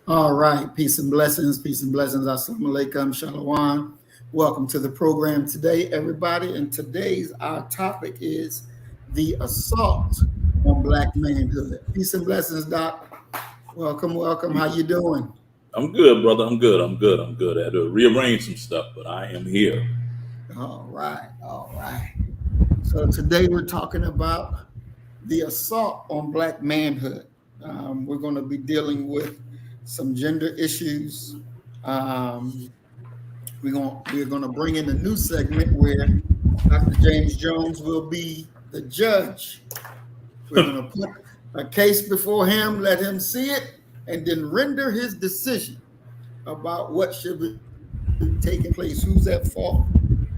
All right, peace and blessings, peace and blessings. Assalamu alaikum, shalom. Welcome to the program today, everybody. And today's our topic is the assault on black manhood. Peace and blessings, Doc. Welcome, welcome. How you doing? I'm good, brother. I'm good. I had to rearrange some stuff, but I am here. All right, all right. So today we're talking about the assault on black manhood. We're going to be dealing with some gender issues. Um, we're gonna bring in a new segment where Dr. James Jones will be the judge. We're gonna put a case before him, let him see it, and then render his decision about what should be taking place, who's at fault,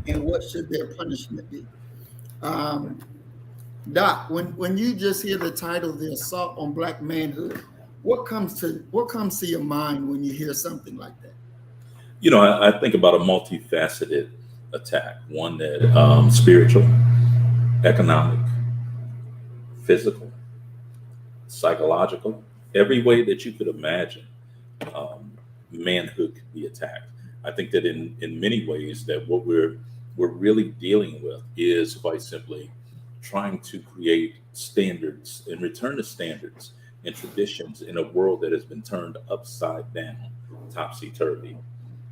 and what should their punishment be. Um, Doc, when you just hear the title, "The Assault on Black Manhood," what comes to your mind when you hear something like that? I think about a multifaceted attack, one that spiritual, economic, physical, psychological, every way that you could imagine, um, manhood could be attacked. I think that in many ways that what we're really dealing with is quite simply trying to create standards and return to standards and traditions in a world that has been turned upside down, topsy turvy.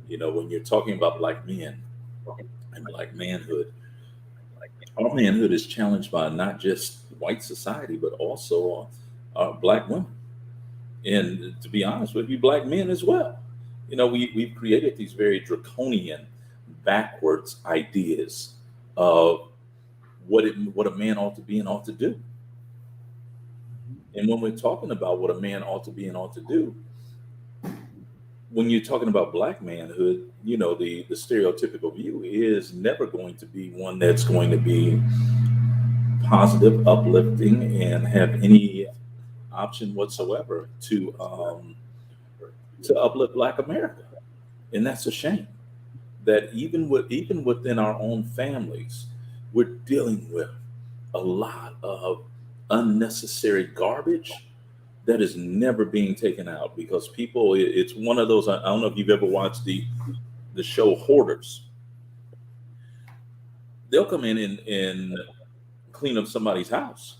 When you're talking about black men and black manhood, our manhood is challenged by not just white society, but also black women. And to be honest with you, black men as well. We've created these very draconian, backwards ideas of what a man ought to be and ought to do. And when we're talking about what a man ought to be and ought to do, when you're talking about black manhood, the stereotypical view is never going to be one that's going to be positive, uplifting, and have any option whatsoever to uplift Black America. And that's a shame that even within our own families, we're dealing with a lot of unnecessary garbage that is never being taken out because it's one of those. I don't know if you've ever watched the show Hoarders. They'll come in and clean up somebody's house,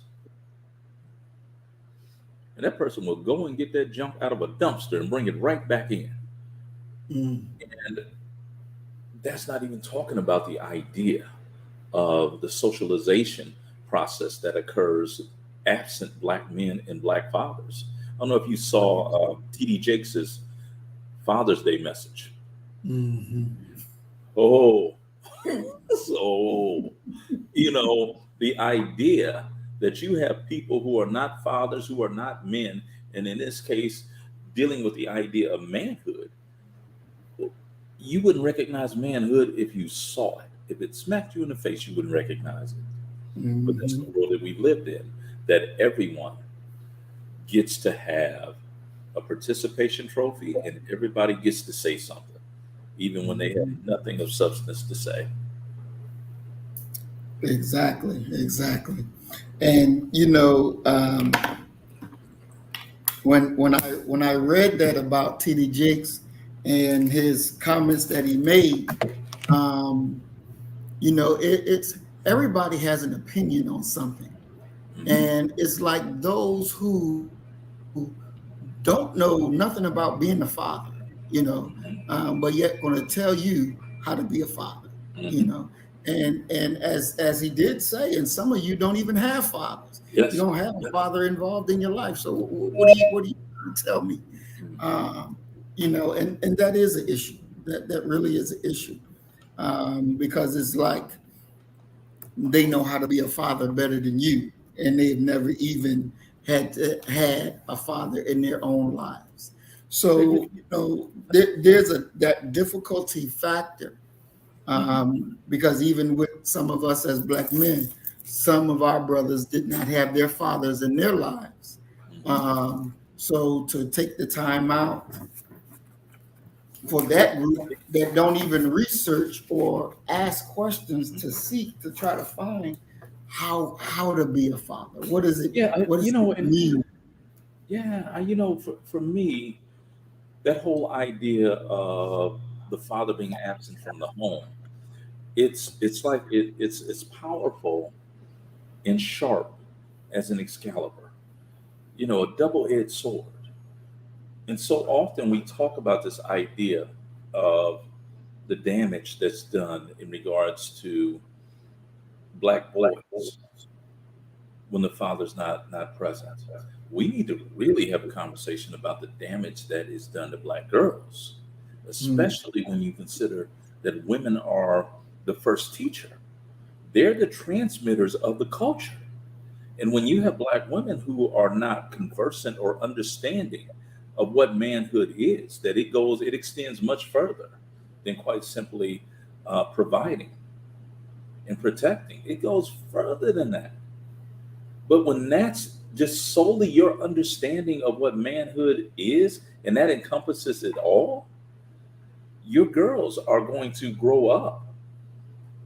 and that person will go and get that junk out of a dumpster and bring it right back in. Mm. And that's not even talking about the idea of the socialization process that occurs absent black men and black fathers. I don't know if you saw TD Jakes's Father's Day message. Mhm. Oh, so the idea that you have people who are not fathers, who are not men, and in this case, dealing with the idea of manhood, you wouldn't recognize manhood if you saw it. If it smacked you in the face, you wouldn't recognize it. But that's the Mhm. world that we've lived in, that everyone gets to have a participation trophy and everybody gets to say something, even when they have Mhm. nothing of substance to say. Exactly, exactly. And when I read that about TD Jakes and his comments that he made, um, it's everybody has an opinion on something, Mhm. and it's like those who don't know nothing about being a father, but yet going to tell you how to be a father, you Mhm. know. And as he did say, and some of you don't even have fathers. You Yes. don't have a father involved in your life. So what do you trying to tell me? Um, and that is an issue. That really is an issue, because it's like they know how to be a father better than you, and they've never even had a father in their own lives. So there's that difficulty factor, because even with some of us as black men, some of our brothers did not have their fathers in their lives. So to take the time out for that group that don't even research or ask questions to seek to try to find how to be a father. Yeah, What does it and mean? yeah, for me, that whole idea of the father being absent from the home, it's like it's powerful and sharp as an Excalibur, a double-edged sword. And so often we talk about this idea of the damage that's done in regards to black boys when the father's not present. We need to really have a conversation about the damage that is done to black girls, Mm, especially when you consider that women are the first teacher. They're the transmitters of the culture. And when you have black women who are not conversant or understanding of what manhood is, that it extends much further than quite simply providing and protecting. It goes further than that. But when that's just solely your understanding of what manhood is, and that encompasses it all, your girls are going to grow up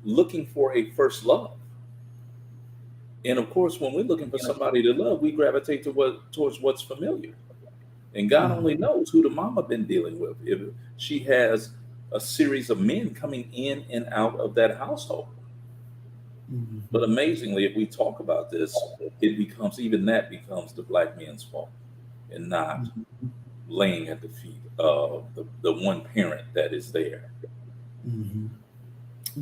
looking for a first love. And of course, when we're looking for somebody to love, we gravitate towards what's familiar. And God mm, only knows who the mama been dealing with. If she has a series of men coming in and out of that household. But mhm, amazingly, if we talk about this, even that becomes the black man's fault and not mhm, laying at the feet of the one parent that is there. mhm.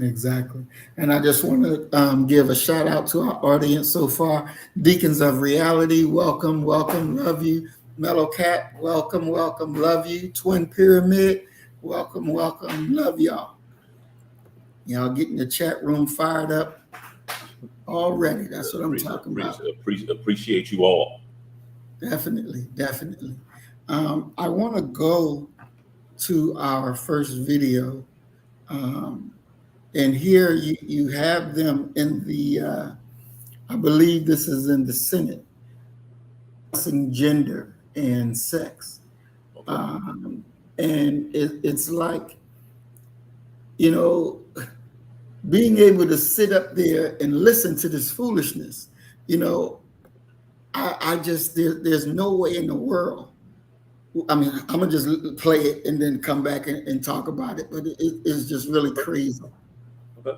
Exactly. And I just want to give a shout out to our audience so far. Deacons of Reality, welcome, welcome, love you. Mellow Cat, welcome, welcome, love you. Twin Pyramid, welcome, welcome, love y'all. Y'all getting the chat room fired up already. That's what I'm talking about. Appreciate you all. Definitely, definitely. I want to go to our first video. Um, and here you have them in the I believe this is in the Senate, discussing gender and sex. Okay. Um, and it's like, you know, being able to sit up there and listen to this foolishness, you know, I just, there's no way in the world. I mean, I'm going to just play it and then come back and talk about it, but it's just really Okay. crazy. Okay.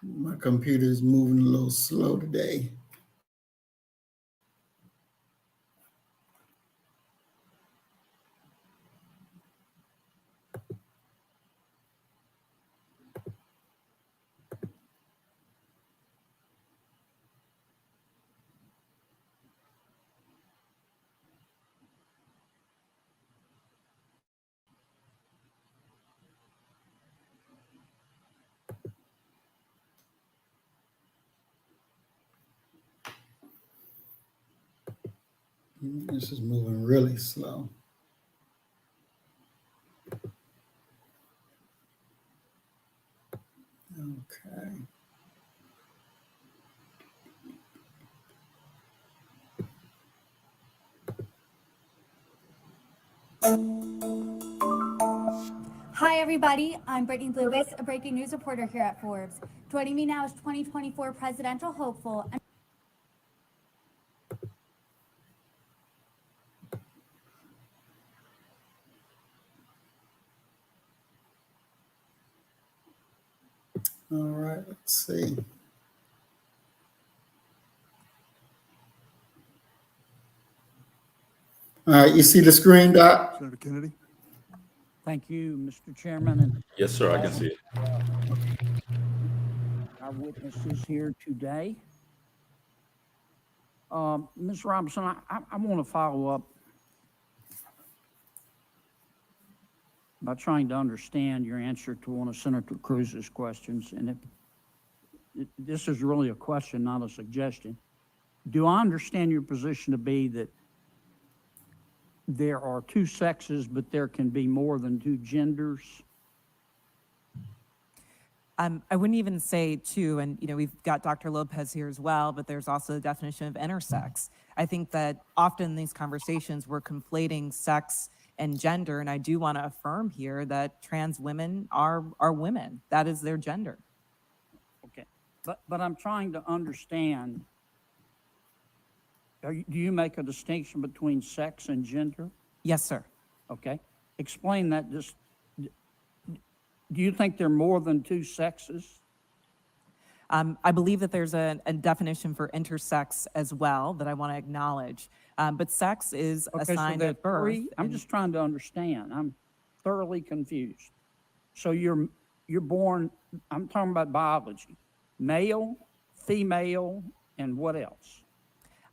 My computer is moving a little slow today. This is moving really slow. Okay. Hi, everybody. I'm Brittany Lewis, a breaking news reporter here at Forbes. Joining me now is 2024 presidential hopeful and All right, let's see. All right, you see the screen, Doc? Senator Kennedy. Thank you, Mr. Chairman, and Yes, sir. I can see it. our witnesses here today. Ms. Robinson, I want to follow up by trying to understand your answer to one of Senator Cruz's questions, and this is really a question, not a suggestion. Do I understand your position to be that there are two sexes, but there can be more than two genders? I wouldn't even say two, and we've got Dr. Lopez here as well, but there's also the definition of intersex. I think that often in these conversations we're conflating sex and gender, and I do want to affirm here that trans women are women. That is their gender. Okay, but I'm trying to understand. Do you make a distinction between sex and gender? Yes, sir. Okay, explain that. Just, do you think there are more than two sexes? I believe that there's a definition for intersex as well that I want to acknowledge. But sex is assigned at birth. I'm just trying to understand. I'm thoroughly confused. So you're born, I'm talking about biology, male, female, and what else?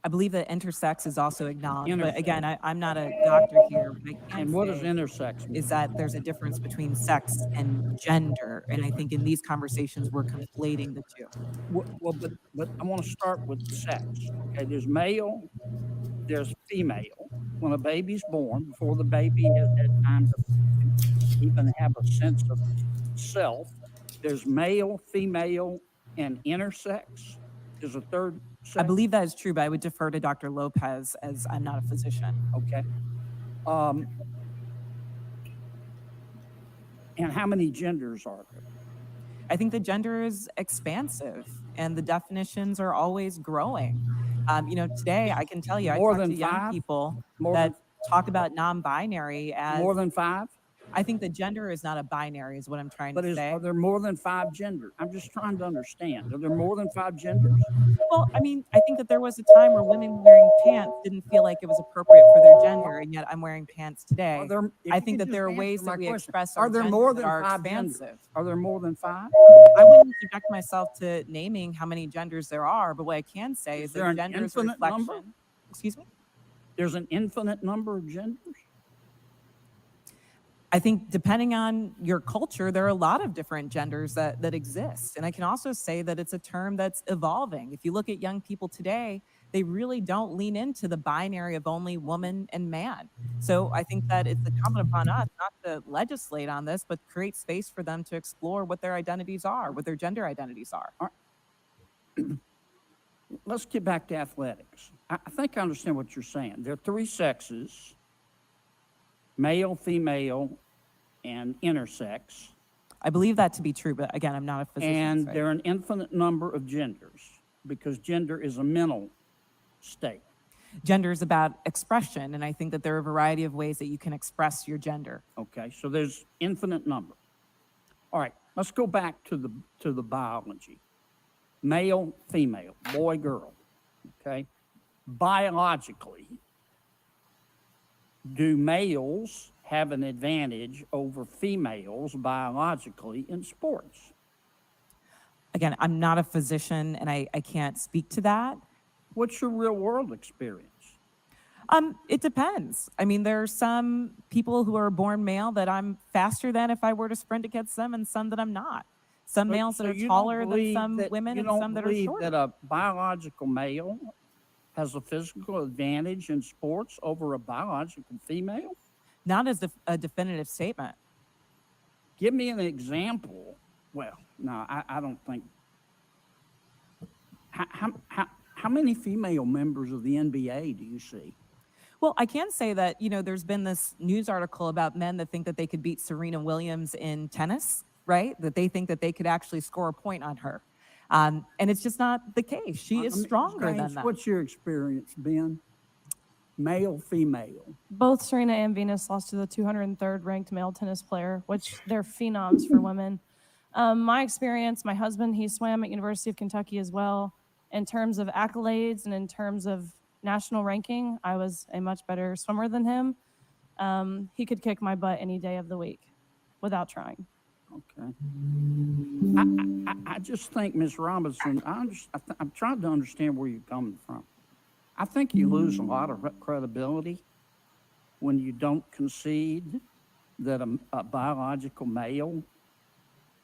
I believe that intersex is also acknowledged, but again, I'm not a doctor here. And what does intersex mean? Is that there's a difference between sex and gender, and I think in these conversations we're conflating the two. Well, but I want to start with sex. Okay, there's male, there's female. When a baby's born, before the baby has had time to even have a sense of self, there's male, female, and intersex. There's a third sex. I believe that is true, but I would defer to Dr. Lopez as I'm not a physician. Okay. And how many genders are there? I think the gender is expansive and the definitions are always growing. Today I can tell you, I talk to young people that talk about non-binary as more than 5. I think the gender is not a binary, is what I'm trying to say. Are there more than 5 genders? I'm just trying to understand. Are there more than 5 genders? Well, I think that there was a time where women wearing pants didn't feel like it was appropriate for their gender, and yet I'm wearing pants today. I think that there are ways that we express our gender that are expansive. Are there more than 5? I wouldn't subject myself to naming how many genders there are, but what I can say is that gender is a reflection. Number? Excuse me? There's an infinite number of genders? I think depending on your culture, there are a lot of different genders that exist. And I can also say that it's a term that's evolving. If you look at young people today, they really don't lean into the binary of only woman and man. So I think that it's incumbent upon us not to legislate on this, but create space for them to explore what their identities are, what their gender identities are. Let's get back to athletics. I think I understand what you're saying. There are 3 sexes. Male, female, and intersex. I believe that to be true, but again, I'm not a physician. And there are an infinite number of genders because gender is a mental state. Gender is about expression, and I think that there are a variety of ways that you can express your gender. Okay, so there's infinite number. All right, let's go back to the biology. Male, female, boy, girl. Okay, biologically, do males have an advantage over females biologically in sports? Again, I'm not a physician and I can't speak to that. What's your real world experience? It depends. There are some people who are born male that I'm faster than if I were to sprint against them, and some that I'm not. Some males that are taller than some women, and some that are shorter. You don't believe that a biological male has a physical advantage in sports over a biological female? Not as a definitive statement. Give me an example. Well, no, I don't think. How many female members of the NBA do you see? Well, I can say that, there's been this news article about men that think that they could beat Serena Williams in tennis, right? That they think that they could actually score a point on her. And it's just not the case. She is stronger than that. What's your experience, Ben? Male, female? Both Serena and Venus lost to the 203rd ranked male tennis player, which they're phenoms for women. My experience, my husband, he swam at University of Kentucky as well. In terms of accolades and in terms of national ranking, I was a much better swimmer than him. He could kick my butt any day of the week without trying. Okay. I just think, Ms. Robinson, I'm trying to understand where you're coming from. I think you lose a lot of credibility when you don't concede that a biological male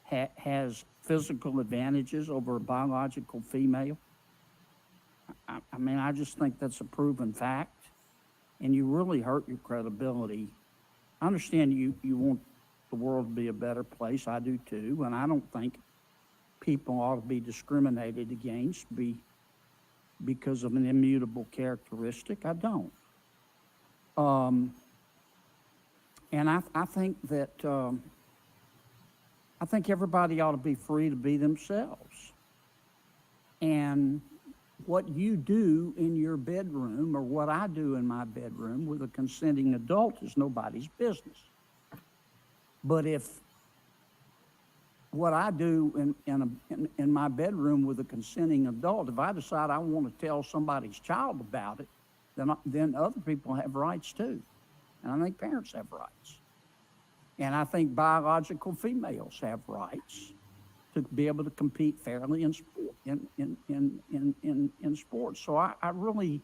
has physical advantages over a biological female. I mean, I just think that's a proven fact, and you really hurt your credibility. I understand you want the world to be a better place. I do too, and I don't think people ought to be discriminated against because of an immutable characteristic. I don't. And I think that I think everybody ought to be free to be themselves. And what you do in your bedroom or what I do in my bedroom with a consenting adult is nobody's business. But if what I do in my bedroom with a consenting adult, if I decide I want to tell somebody's child about it, then other people have rights too. And I think parents have rights. And I think biological females have rights to be able to compete fairly in sport, in sports. So I really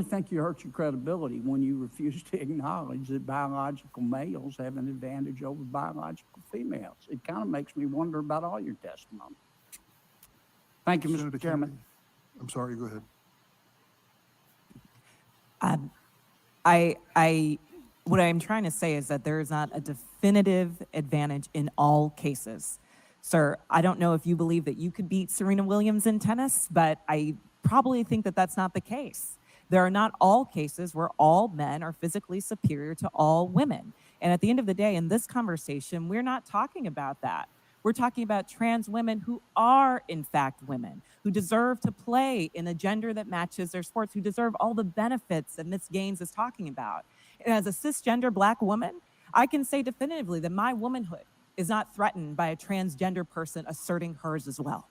think you hurt your credibility when you refuse to acknowledge that biological males have an advantage over biological females. It kind of makes me wonder about all your testimony. Thank you, Mr. Senator Chairman. Kennedy. I'm sorry, go ahead. What I'm trying to say is that there is not a definitive advantage in all cases. Sir, I don't know if you believe that you could beat Serena Williams in tennis, but I probably think that that's not the case. There are not all cases where all men are physically superior to all women. And at the end of the day, in this conversation, we're not talking about that. We're talking about trans women who are, in fact, women, who deserve to play in a gender that matches their sports, who deserve all the benefits that Ms. Gaines is talking about. And as a cisgender Black woman, I can say definitively that my womanhood is not threatened by a transgender person asserting hers as well.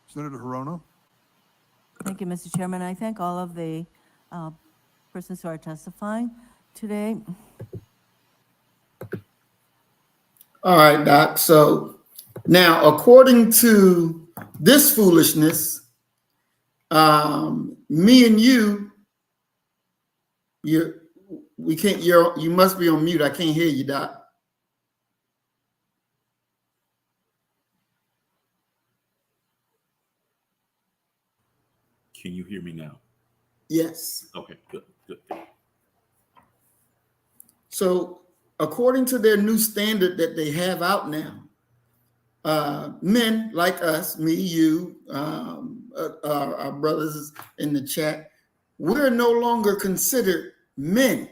Senator Hirono. Thank you, Mr. Chairman. I thank all of the persons who are testifying today. All right, Doc. So now, according to this foolishness, me and you must be on mute. I can't hear you, Doc. Can you hear me now? Yes. Okay, good. So according to their new standard that they have out now, men like us, me, you, our brothers in the chat, we're no longer considered men.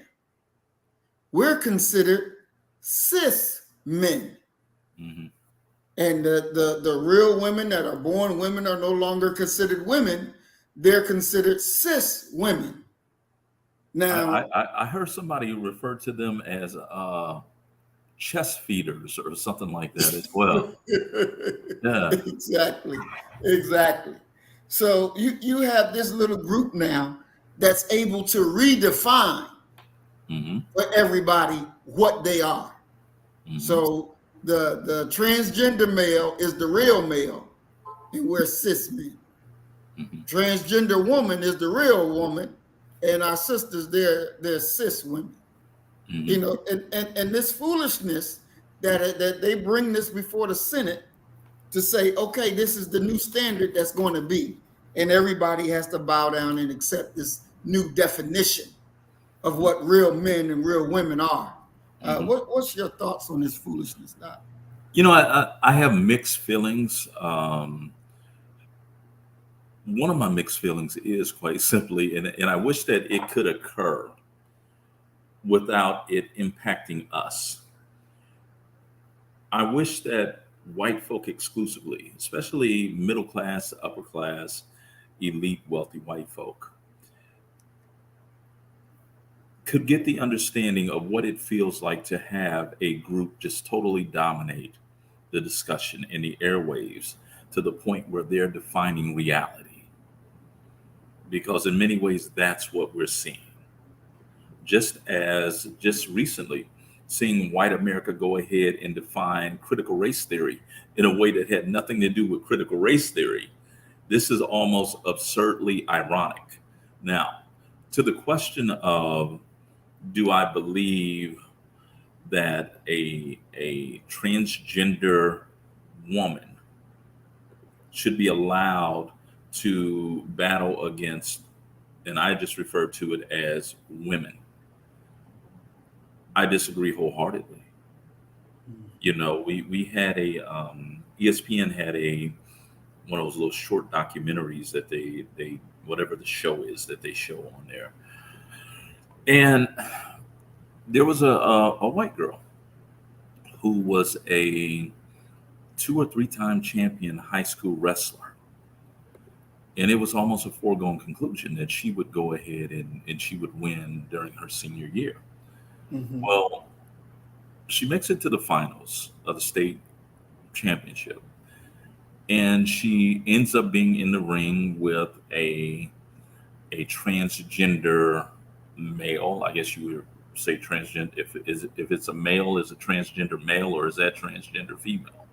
We're considered cis men. Mm-hmm. And the real women that are born women are no longer considered women. They're considered cis women. Now, I heard somebody refer to them as chest feeders or something like that as well. Yeah, exactly. So you have this little group now that's able to redefine for everybody what they are. Mm-hmm. So the transgender male is the real male, and we're cis men. Mm-hmm. Transgender woman is the real woman, and our sisters, they're cis women. Mm-hmm. You know, and this foolishness that they bring this before the Senate to say, okay, this is the new standard that's going to be, and everybody has to bow down and accept this new definition of what real men and real women are. What's your thoughts on this foolishness, Doc? You know, I have mixed feelings. One of my mixed feelings is quite simply, and I wish that it could occur without it impacting us. I wish that white folk exclusively, especially middle class, upper class, elite, wealthy white folk, could get the understanding of what it feels like to have a group just totally dominate the discussion in the airwaves to the point where they're defining reality. Because in many ways, that's what we're seeing. Just recently, seeing white America go ahead and define critical race theory in a way that had nothing to do with critical race theory. This is almost absurdly ironic. Now, to the question of do I believe that a transgender woman should be allowed to battle against, and I just refer to it as women. I disagree wholeheartedly. You know, we had a ESPN had a one of those little short documentaries that they whatever the show is that they show on there, and there was a white girl who was a 2 or 3 time champion high school wrestler. And it was almost a foregone conclusion that she would go ahead and she would win during her senior year. Well, she makes it to the finals of the state championship. And she ends up being in the ring with a transgender male. I guess you would say transgender. If it's a male, is a transgender male, or is that transgender female?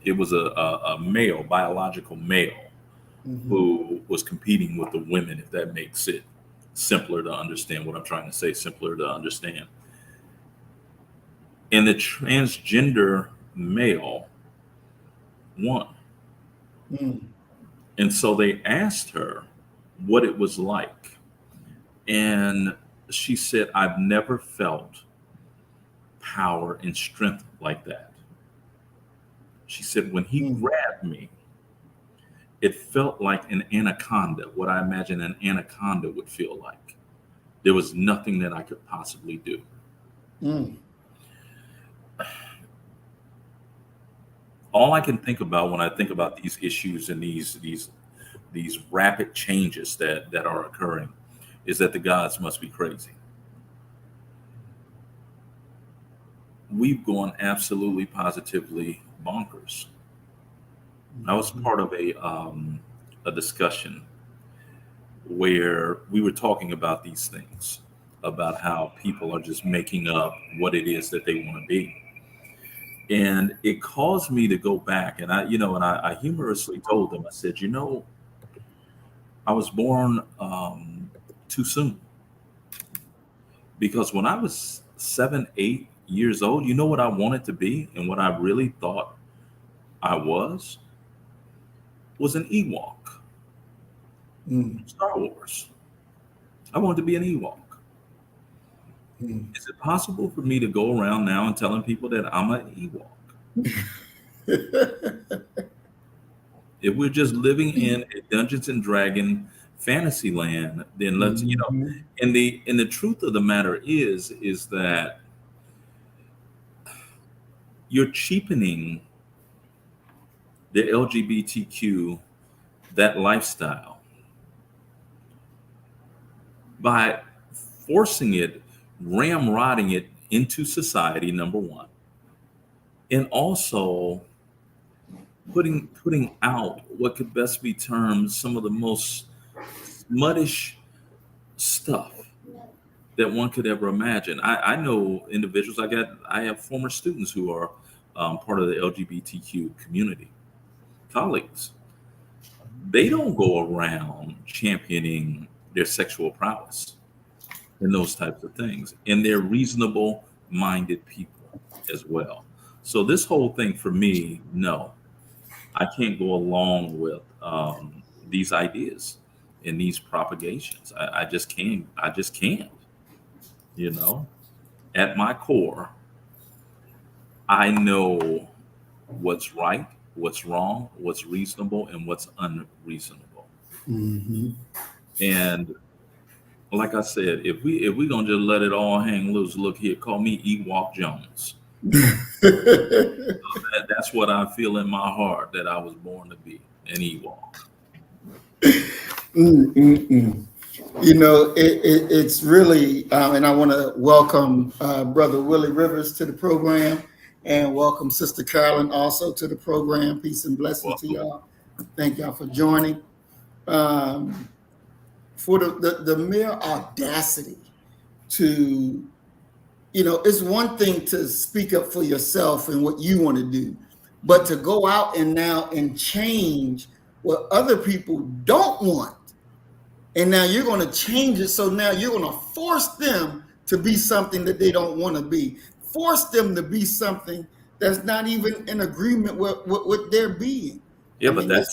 It was a male, biological male, who was competing with the women, if that makes it simpler to understand what I'm trying to say, simpler to understand. And the transgender male won. And so they asked her what it was like. And she said, I've never felt power and strength like that. She said, when he grabbed me, it felt like an anaconda, what I imagine an anaconda would feel like. There was nothing that I could possibly do. All I can think about when I think about these issues and these rapid changes that are occurring is that the gods must be crazy. We've gone absolutely positively bonkers. I was part of a discussion where we were talking about these things, about how people are just making up what it is that they want to be. And it caused me to go back, and I humorously told them, I said, I was born too soon. Because when I was 7, 8 years old, you know what I wanted to be and what I really thought I was an Ewok. Star Wars. I wanted to be an Ewok. Is it possible for me to go around now and telling people that I'm an Ewok? If we're just living in a Dungeons and Dragon fantasy land, then let's, and the truth of the matter is that you're cheapening the LGBTQ, that lifestyle, by forcing it, ramrodding it into society, number one, and also putting out what could best be termed some of the most smuttish stuff that one could ever imagine. I know individuals. I have former students who are part of the LGBTQ community, colleagues. They don't go around championing their sexual prowess and those types of things, and they're reasonable-minded people as well. So this whole thing for me, no, I can't go along with these ideas and these propagations. I just can't. At my core, I know what's right, what's wrong, what's reasonable, and what's unreasonable. And like I said, if we gonna just let it all hang loose, look here, call me Ewok Jones. That's what I feel in my heart, that I was born to be an Ewok. It's really, and I want to welcome Brother Willie Rivers to the program, and welcome Sister Carolyn also to the program. Peace and blessings to y'all. Thank y'all for joining. For the mere audacity to, it's one thing to speak up for yourself and what you want to do, but to go out and change what other people don't want And now you're going to change it. So now you're going to force them to be something that they don't want to be. Force them to be something that's not even in agreement with their being. Yeah, I but mean,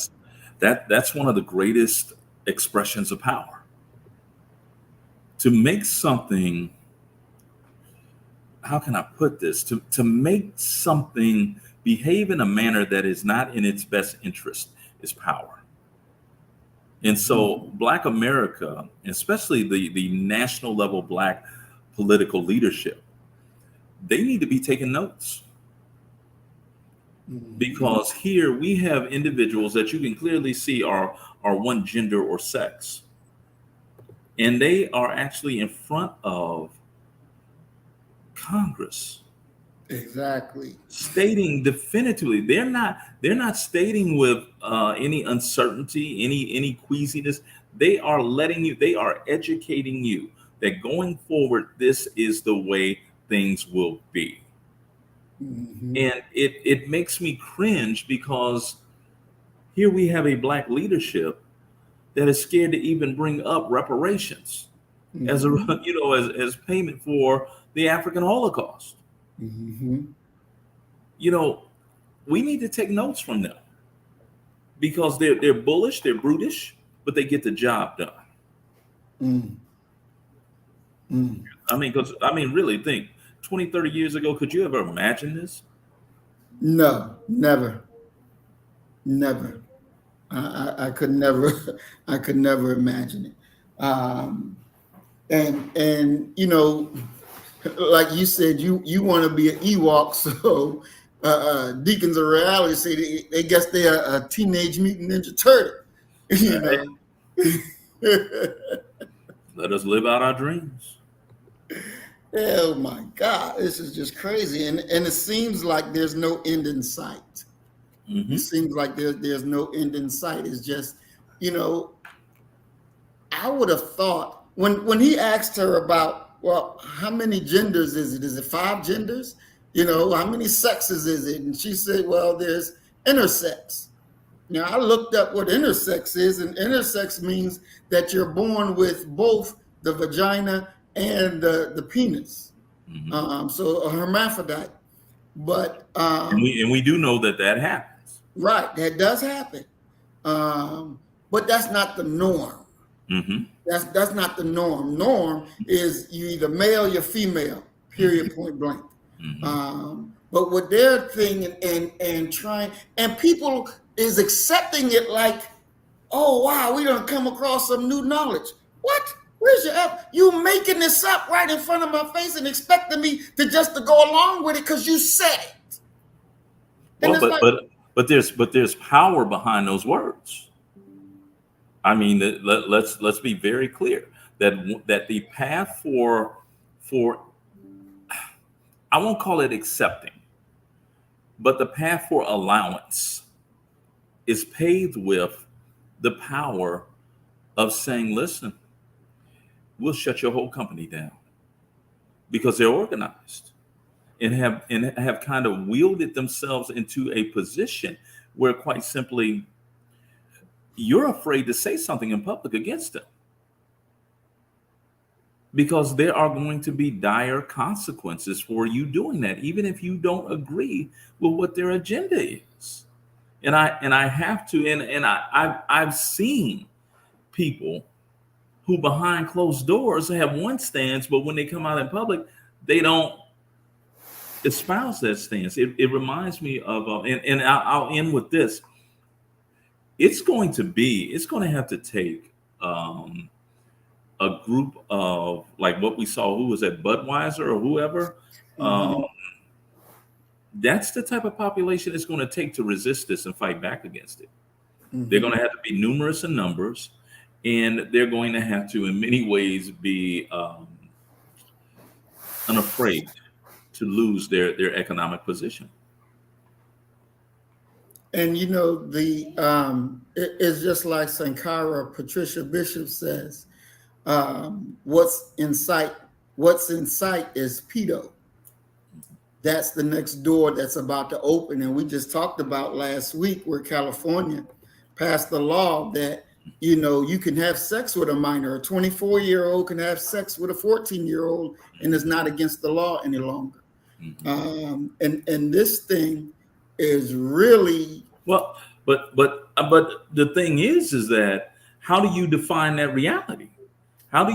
that's one of the greatest expressions of power. To make something, how can I put this? To make something behave in a manner that is not in its best interest is power. And so Black America, especially the national level Black political leadership, they need to be taking notes. Because here we have individuals that you can clearly see are one gender or sex. And they are actually in front of Congress. exactly. Stating definitively, they're not stating with any uncertainty, any queasiness. They are educating you that going forward, this is the way things will be. And it makes me cringe because here we have a Black leadership that is scared to even bring up reparations as a as payment for the African Holocaust. We need to take notes from them because they're bullish, they're brutish, but they get the job done. Really think 20, 30 years ago, could you ever imagine this? No, never. I could never, I could never imagine it. And like you said, you want to be an Ewok, so Deacons of Reality say they guess they're a Teenage Mutant Ninja Turtle. Let us live out our dreams. Oh my God, this is just crazy, and it seems like there's no end in sight. It seems like there's no end in sight. It's just, I would have thought when he asked her about, well, how many genders is it? Is it 5 genders? How many sexes is it? And she said, well, there's intersex. Now, I looked up what intersex is, and intersex means that you're born with both the vagina and the penis. So a hermaphrodite. But and we do know that happens. Right, that does happen. But that's not the norm. That's not the norm. Norm is you either male, you're female, period, point blank. But what they're thinking and trying, and people is accepting it like, oh wow, we done come across some new knowledge. What? Where's your app? You making this up right in front of my face and expecting me to go along with it because you said it. Well, but there's power behind those words. I mean, let's be very clear that the path for I won't call it accepting, but the path for allowance is paved with the power of saying, listen, we'll shut your whole company down, because they're organized and have kind of wielded themselves into a position where, quite simply, you're afraid to say something in public against them, because there are going to be dire consequences for you doing that, even if you don't agree with what their agenda is. And I have to, and I've seen people who behind closed doors have one stance, but when they come out in public, they don't espouse that stance. It reminds me of, and I'll end with this. It's going to have to take a group of, like what we saw, who was at Budweiser or whoever. That's the type of population it's going to take to resist this and fight back against it. They're going to have to be numerous in numbers, and they're going to have to, in many ways, be unafraid to lose their economic position. And it's just like Sankara Patricia Bishop says, what's in sight is pedo. That's the next door that's about to open. And we just talked about last week where California passed the law that you know, you can have sex with a minor. A 24-year-old can have sex with a 14-year-old, and it's not against the law any longer. And this thing is really Well, but the thing is that how do you define that reality? How do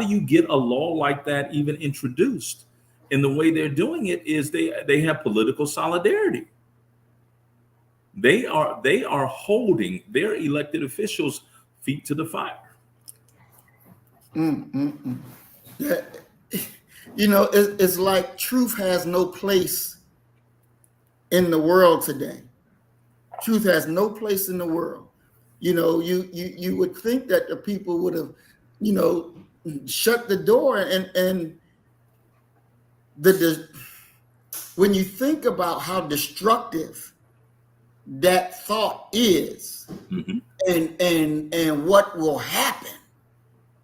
you get a law like that even introduced? And the way they're doing it is they have political solidarity. They are holding their elected officials' feet to the fire. that, you know, it's like truth has no place in the world today. Truth has no place in the world. You know, you would think that the people would have, you know, shut the door and when you think about how destructive that thought is, and what will happen,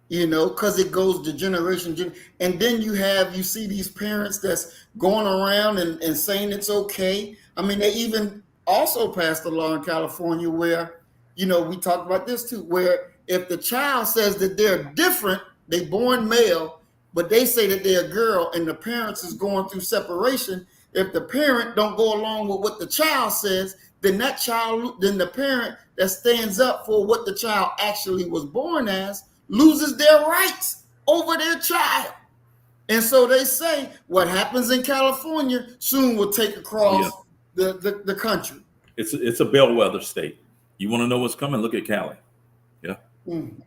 you know, because it goes to generation, and then you see these parents that's going around and saying it's okay. I mean, they even also passed a law in California where, you know, we talked about this too, where if the child says that they're different, they born male, but they say that they're a girl, and the parents is going through separation. If the parent don't go along with what the child says, then the parent that stands up for what the child actually was born as loses their rights over their child. And so they say what happens in California soon will take across the country. It's a bellwether state. You want to know what's coming? Look at Cali. Yeah. And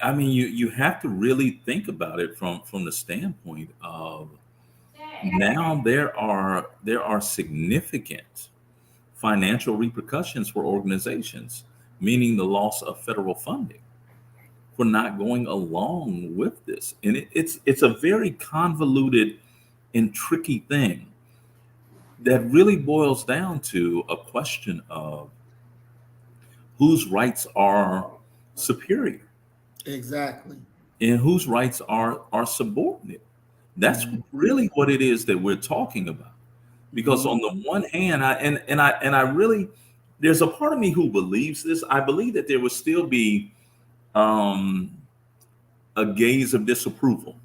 I mean, you have to really think about it from the standpoint of now there are significant financial repercussions for organizations, meaning the loss of federal funding for not going along with this. And it's a very convoluted and tricky thing that really boils down to a question of whose rights are superior. Exactly. And whose rights are subordinate. That's really what it is that we're talking about. Because on the one hand, I really, there's a part of me who believes this. I believe that there will still be a gaze of disapproval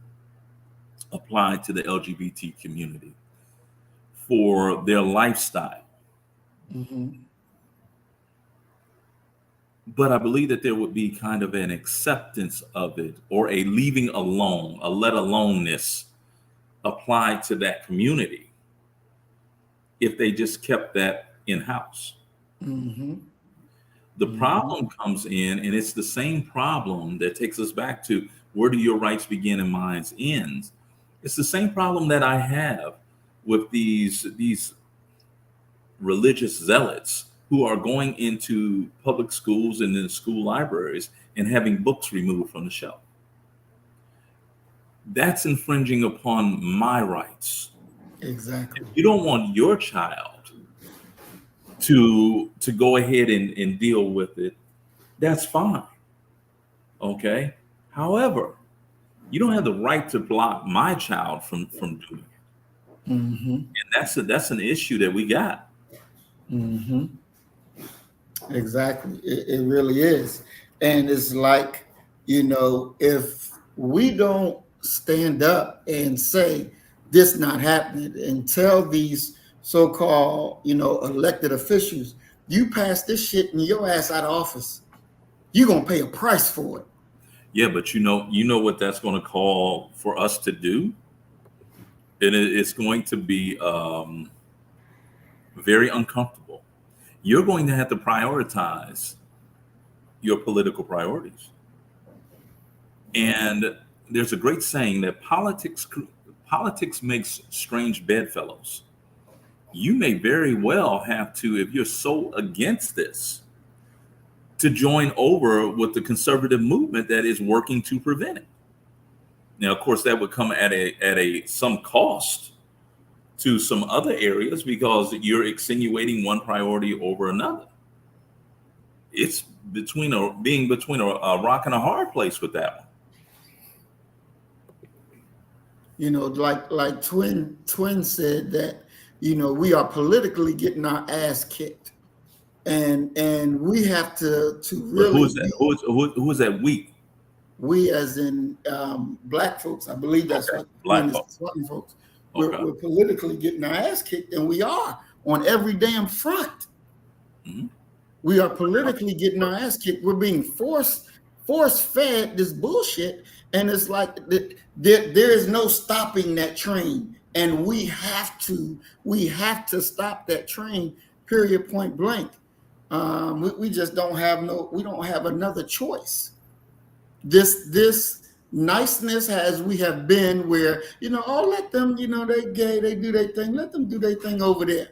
applied to the LGBT community for their lifestyle. But I believe that there would be kind of an acceptance of it, or a leaving alone, a let aloneness applied to that community if they just kept that in-house. The problem comes in, and it's the same problem that takes us back to where do your rights begin and mine ends. It's the same problem that I have with these religious zealots who are going into public schools and in school libraries and having books removed from the shelf. That's infringing upon my rights. Exactly. If you don't want your child to go ahead and deal with it, that's fine. Okay. However, you don't have the right to block my child from doing it. And that's an issue that we got. Exactly. It really is. And it's like, you know, if we don't stand up and say this not happening and tell these so-called, you know, elected officials, you pass this shit and your ass out of office, you're going to pay a price for it. Yeah, but you know what that's going to call for us to do? And it's going to be very uncomfortable. You're going to have to prioritize your political priorities. And there's a great saying that politics makes strange bedfellows. You may very well have to, if you're so against this, to join over with the conservative movement that is working to prevent it. Now, of course, that would come at some cost to some other areas because you're extenuating one priority over another. It's being between a rock and a hard place with that one. You know, like Twin said that, you know, we are politically getting our ass kicked. and we have to But who really is that? Who is that we? we as in black folks, I believe that's Okay, what black is folks. Southern folks. Okay. We're politically getting our ass kicked, and we are on every damn front. Mm-hmm. We are politically getting our ass kicked. We're being force fed this bullshit, and it's like there is no stopping that train, and we have to stop that train. Period. Point blank. We just don't have another choice. This niceness as we have been, where oh, let them, they gay, they do their thing, let them do their thing over there.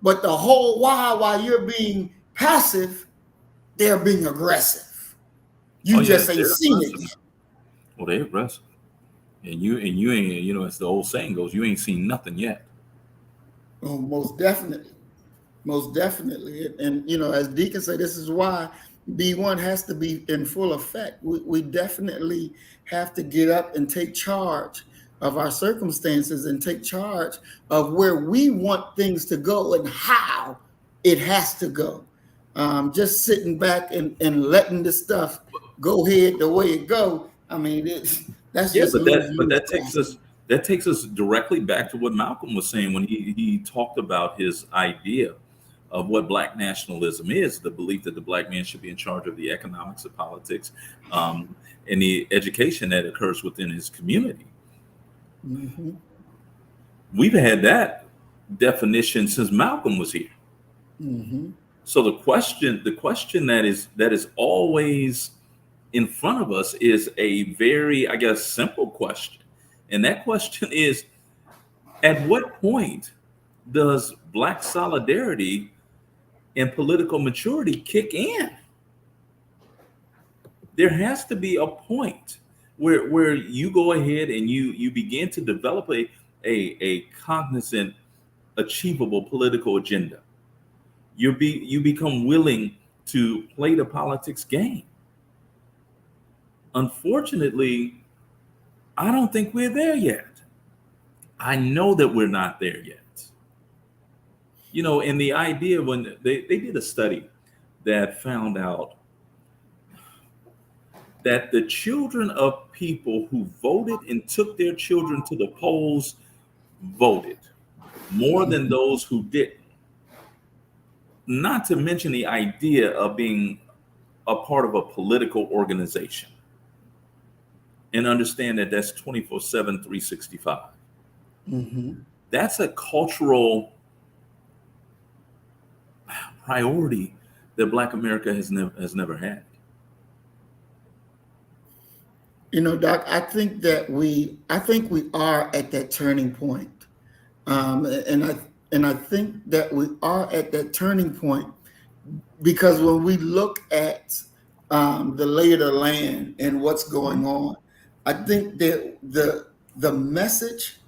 But the whole while you're being passive, they're being aggressive. You just ain't seen it yet. Well, they're aggressive, and you ain't. As the old saying goes, you ain't seen nothing yet. Oh, most definitely. And as Deacon said, this is why B1 has to be in full effect. We definitely have to get up and take charge of our circumstances and take charge of where we want things to go and how it has to go. Just sitting back and letting this stuff go ahead the way it go. I mean, that's just that takes us directly back to what Malcolm was saying when he talked about his idea of what Black nationalism is, the belief that the Black man should be in charge of the economics of politics, and the education that occurs within his community. Mm-hmm. We've had that definition since Malcolm was here. Mm-hmm. So the question that is always in front of us is a very, I guess, simple question. And that question is, at what point does Black solidarity and political maturity kick in? There has to be a point where you go ahead and you begin to develop a cognizant, achievable political agenda. You become willing to play the politics game. Unfortunately, I don't think we're there yet. I know that we're not there yet. And the idea, when they did a study that found out that the children of people who voted and took their children to the polls voted more than those who didn't. Not to mention the idea of being a part of a political organization. And understand that that's 24/7, 365. Mm-hmm. That's a cultural priority that Black America has never had. Doc, I think we are at that turning point, and I think that we are at that turning point because when we look at the lay of the land and what's going on, I think that the message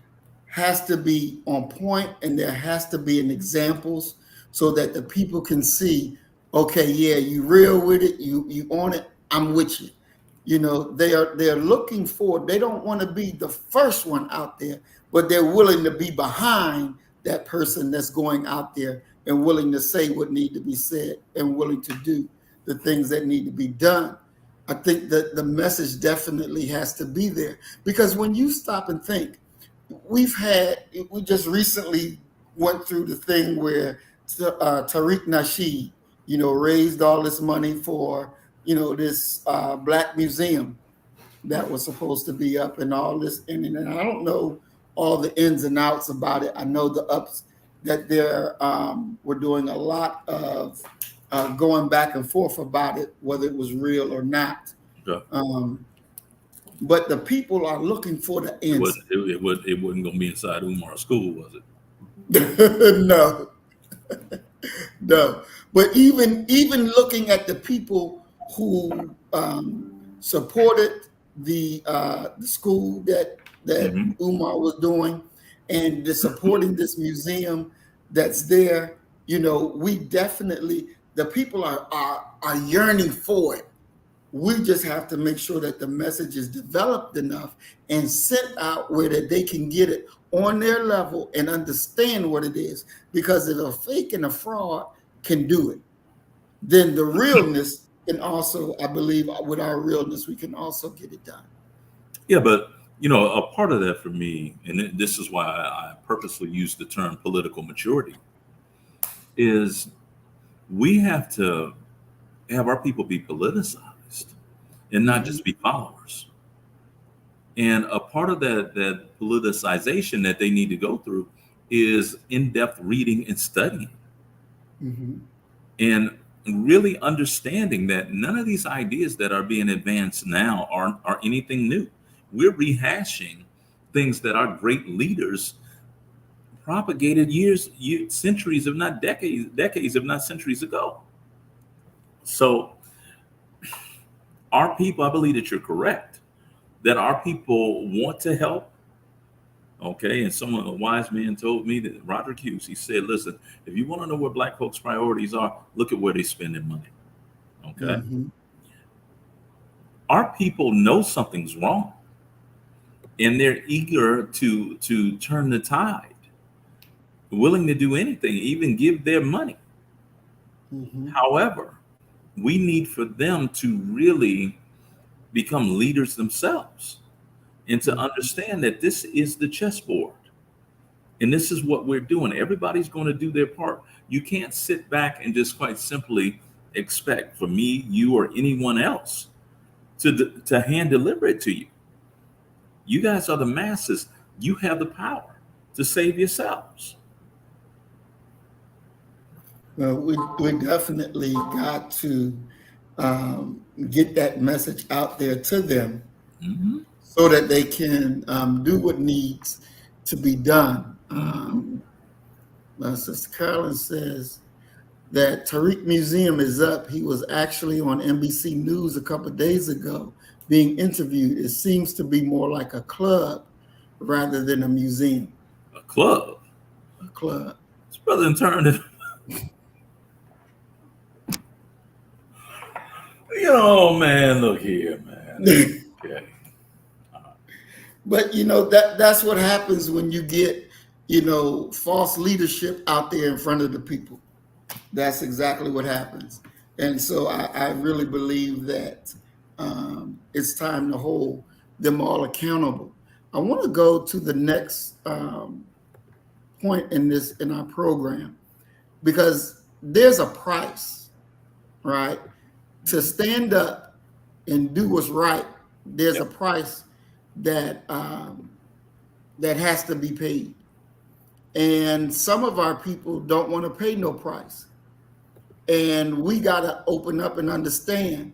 has to be on point, and there has to be an examples so that the people can see, okay, yeah, you real with it, you on it, I'm with you. They're looking for, they don't want to be the first one out there, but they're willing to be behind that person that's going out there and willing to say what need to be said and willing to do the things that need to be done. I think that the message definitely has to be there, because when you stop and think, we just recently went through the thing where Tariq Nasheed, raised all this money for, this Black museum that was supposed to be up and all this. And I don't know all the ins and outs about it. I know the ups that we're doing a lot of going back and forth about it, whether it was real or not. Yeah. But the people are looking for the answer. It wasn't going to be inside Umar School, was it? No. No. But even looking at the people who supported the school that Mm-hmm. Umar was doing, and supporting this museum that's there, we definitely, the people are yearning for it. We just have to make sure that the message is developed enough and sent out where that they can get it on their level and understand what it is. Because if a fake and a fraud can do it, then the realness can also, I believe, with our realness, we can also get it done. Yeah, but a part of that for me, and this is why I purposely use the term political maturity, is we have to have our people be politicized and not just be followers. And a part of that politicization that they need to go through is in-depth reading and studying, Mm-hmm. and really understanding that none of these ideas that are being advanced now are anything new. We're rehashing things that our great leaders propagated centuries, if not decades, if not centuries ago. So our people, I believe that you're correct, that our people want to help. Okay, and a wise man told me that Roger Hughes, he said, listen, if you want to know where black folks' priorities are, look at where they spend their money. Okay. Mm-hmm. Our people know something's wrong and they're eager to turn the tide, willing to do anything, even give their money. Mm-hmm. However, we need for them to really become leaders themselves and to understand that this is the chessboard. And this is what we're doing. Everybody's going to do their part. You can't sit back and just quite simply expect for me, you, or anyone else to hand deliver it to you. You guys are the masses. You have the power to save yourselves. Well, we definitely got to get that message out there to them Mm-hmm. so that they can do what needs to be done. Sister Carolyn says that Tariq Museum is up. He was actually on NBC News a couple of days ago being interviewed. It seems to be more like a club rather than a museum. A club. A club. This brother turned it. Man, look here, man. Okay. But that's what happens when you get false leadership out there in front of the people. That's exactly what happens. And so I really believe that it's time to hold them all accountable. I want to go to the next point in our program, because there's a price, right? To stand up and do what's right, there's a price that that has to be paid. And some of our people don't want to pay no price. And we got to open up and understand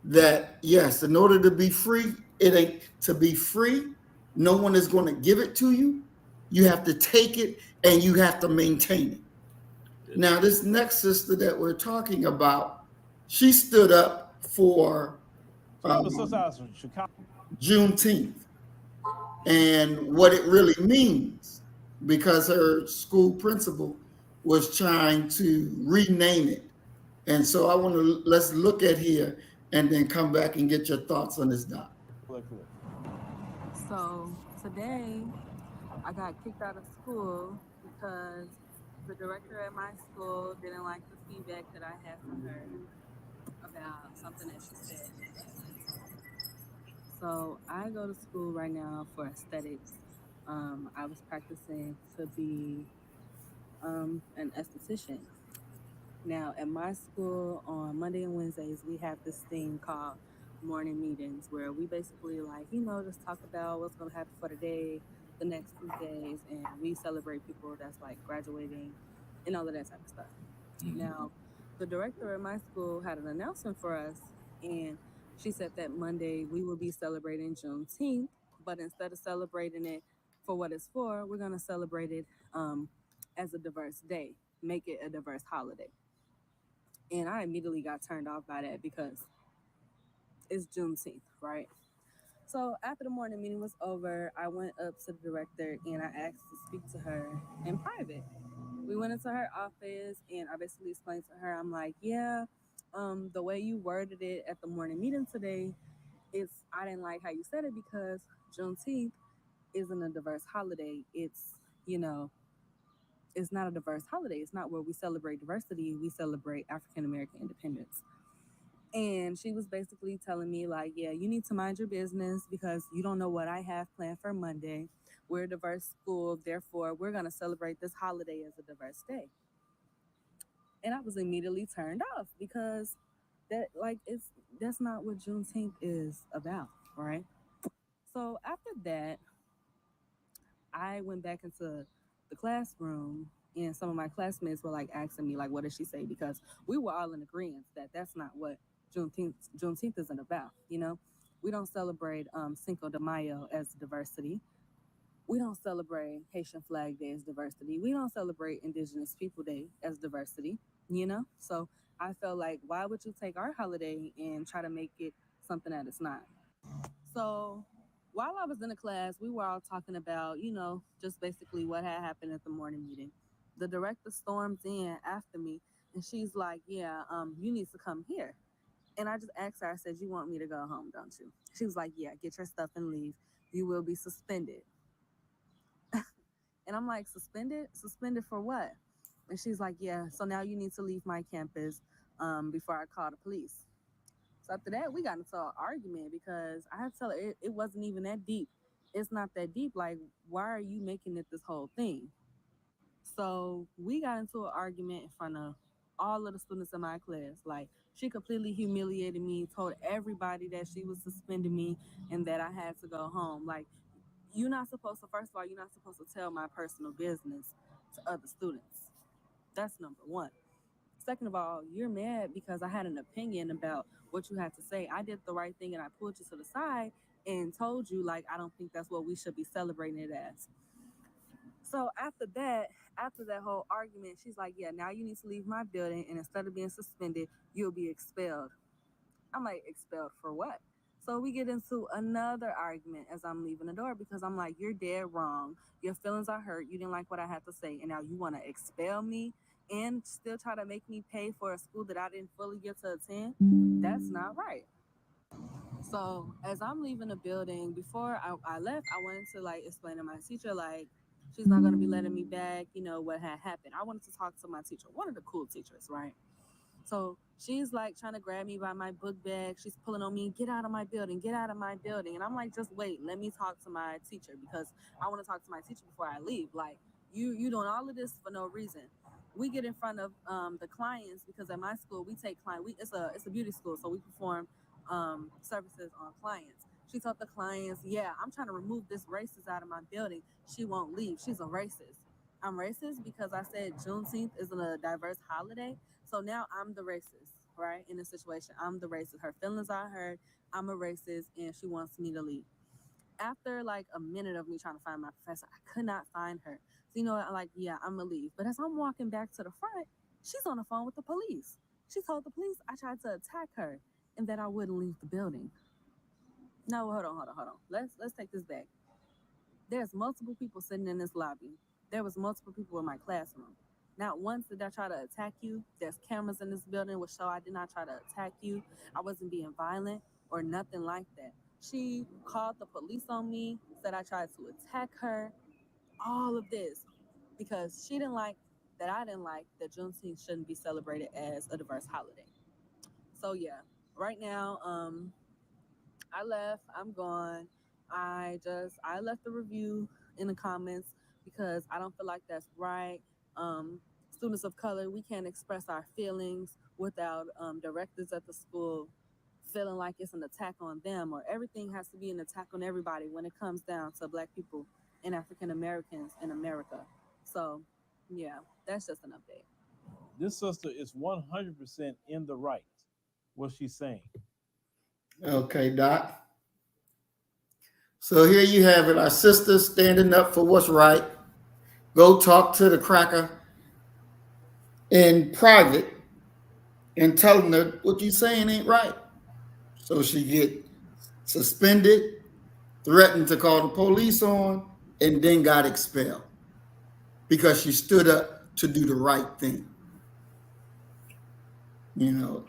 that, yes, in order to be free, it ain't to be free. No one is going to give it to you. You have to take it and you have to maintain it. Now, this next sister that we're talking about, she stood up for Juneteenth and what it really means, because her school principal was trying to rename it. And so let's look at here and then come back and get your thoughts on this, Doc. So today I got kicked out of school because the director at my school didn't like the feedback that I had from her about something that she said. So I go to school right now for aesthetics. I was practicing to be an esthetician. Now, at my school on Monday and Wednesdays, we have this thing called morning meetings where we basically just talk about what's going to happen for the day, the next few days, and we celebrate people that's graduating and all of that type of stuff. Mm-hmm. Now, the director at my school had an announcement for us, and she said that Monday we will be celebrating Juneteenth, but instead of celebrating it for what it's for, we're going to celebrate it as a diverse day, make it a diverse holiday. And I immediately got turned off by that because it's Juneteenth, right? So after the morning meeting was over, I went up to the director and I asked to speak to her in private. We went into her office and I basically explained to her, I'm like, the way you worded it at the morning meeting today, I didn't like how you said it because Juneteenth isn't a diverse holiday. It's it's not a diverse holiday. It's not where we celebrate diversity. We celebrate African American independence. And she was basically telling me, like, yeah, you need to mind your business because you don't know what I have planned for Monday. We're a diverse school, therefore, we're going to celebrate this holiday as a diverse day. And I was immediately turned off because that's not what Juneteenth is about, right? So after that, I went back into the classroom, and some of my classmates were like asking me, like, what did she say? Because we were all in agreement that that's not what Juneteenth isn't about. You know, we don't celebrate Cinco de Mayo as diversity. We don't celebrate Haitian Flag Day as diversity. We don't celebrate Indigenous People Day as diversity. You know, so I felt like, why would you take our holiday and try to make it something that it's not? So while I was in the class, we were all talking about, you know, just basically what had happened at the morning meeting. The director storms in after me, and she's like, yeah, you need to come here. And I just asked her, I said, you want me to go home, don't you? She was like, yeah, get your stuff and leave. You will be suspended. And I'm like, suspended? Suspended for what? And she's like, yeah, so now you need to leave my campus before I call the police. So after that, we got into an argument because I had to tell her it wasn't even that deep. It's not that deep. Like, why are you making it this whole thing? So we got into an argument in front of all of the students in my class. Like, she completely humiliated me, told everybody that she was suspending me and that I had to go home. Like, you're not supposed to, first of all, you're not supposed to tell my personal business to other students. That's number one. Second of all, you're mad because I had an opinion about what you had to say. I did the right thing and I pulled you to the side and told you, like, I don't think that's what we should be celebrating it as. So after that whole argument, she's like, yeah, now you need to leave my building, and instead of being suspended, you'll be expelled. I'm like, expelled for what? So we get into another argument as I'm leaving the door because I'm like, you're dead wrong. Your feelings are hurt. You didn't like what I had to say. And now you want to expel me and still try to make me pay for a school that I didn't fully get to attend? That's not right. So as I'm leaving the building, before I left, I wanted to like explain to my teacher, like, she's not going to be letting me back, you know, what had happened. I wanted to talk to my teacher, one of the cool teachers, right? So she's like trying to grab me by my book bag. She's pulling on me, get out of my building, get out of my building. And I'm like, just wait, let me talk to my teacher because I want to talk to my teacher before I leave. Like, you doing all of this for no reason. We get in front of the clients because at my school we take it's a beauty school, so we perform services on clients. She told the clients, yeah, I'm trying to remove this racist out of my building. She won't leave. She's a racist. I'm racist because I said Juneteenth isn't a diverse holiday. So now I'm the racist, right? In this situation, I'm the racist. Her feelings are hurt. I'm a racist, and she wants me to leave. After like a minute of me trying to find my professor, I could not find her. So, you know, I'm like, yeah, I'm gonna leave. But as I'm walking back to the front, she's on the phone with the police. She told the police I tried to attack her and that I wouldn't leave the building. No, hold on. Let's take this back. There's multiple people sitting in this lobby. There was multiple people in my classroom. Not once did I try to attack you. There's cameras in this building which show I did not try to attack you. I wasn't being violent or nothing like that. She called the police on me, said I tried to attack her. All of this because she didn't like that I didn't like that Juneteenth shouldn't be celebrated as a diverse holiday. So yeah, right now, I left. I'm gone. I left the review in the comments because I don't feel like that's right. Students of color, we can't express our feelings without directors at the school feeling like it's an attack on them, or everything has to be an attack on everybody when it comes down to Black people and African Americans in America. So yeah, that's just an update. This sister is 100% in the right. What she's saying. Okay, Doc. So here you have it. Our sister standing up for what's right. Go talk to the cracker in private and telling her what you saying ain't right. So she get suspended, threatened to call the police on, and then got expelled because she stood up to do the right thing. You know,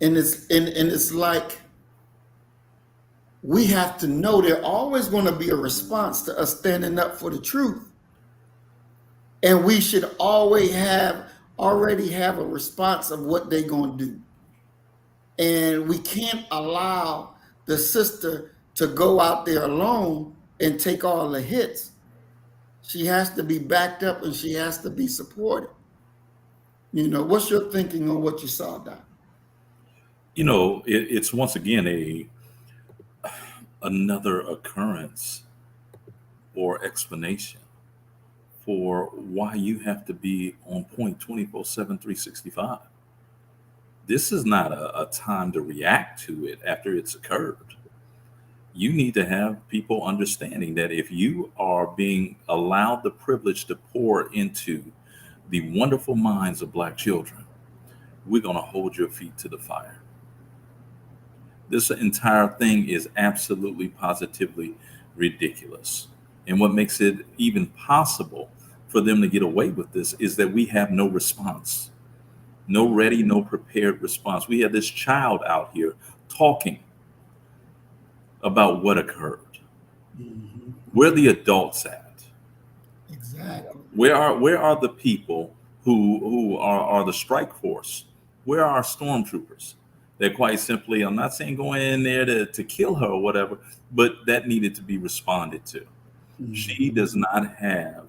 and it's like we have to know there's always going to be a response to us standing up for the truth. and we should always already have a response of what they're going to do. And we can't allow the sister to go out there alone and take all the hits. She has to be backed up and she has to be supported. What's your thinking on what you saw, Doc? It's once again another occurrence or explanation for why you have to be on point 24/7, 365. This is not a time to react to it after it's occurred. You need to have people understanding that if you are being allowed the privilege to pour into the wonderful minds of Black children, we're going to hold your feet to the fire. This entire thing is absolutely, positively ridiculous. And what makes it even possible for them to get away with this is that we have no response, no ready, no prepared response. We have this child out here talking about what occurred. Mm-hmm. Where are the adults at? Exactly. Where are the people who are the strike force? Where are our stormtroopers? They're quite simply, I'm not saying going in there to kill her or whatever, but that needed to be responded to. Mm-hmm. She does not have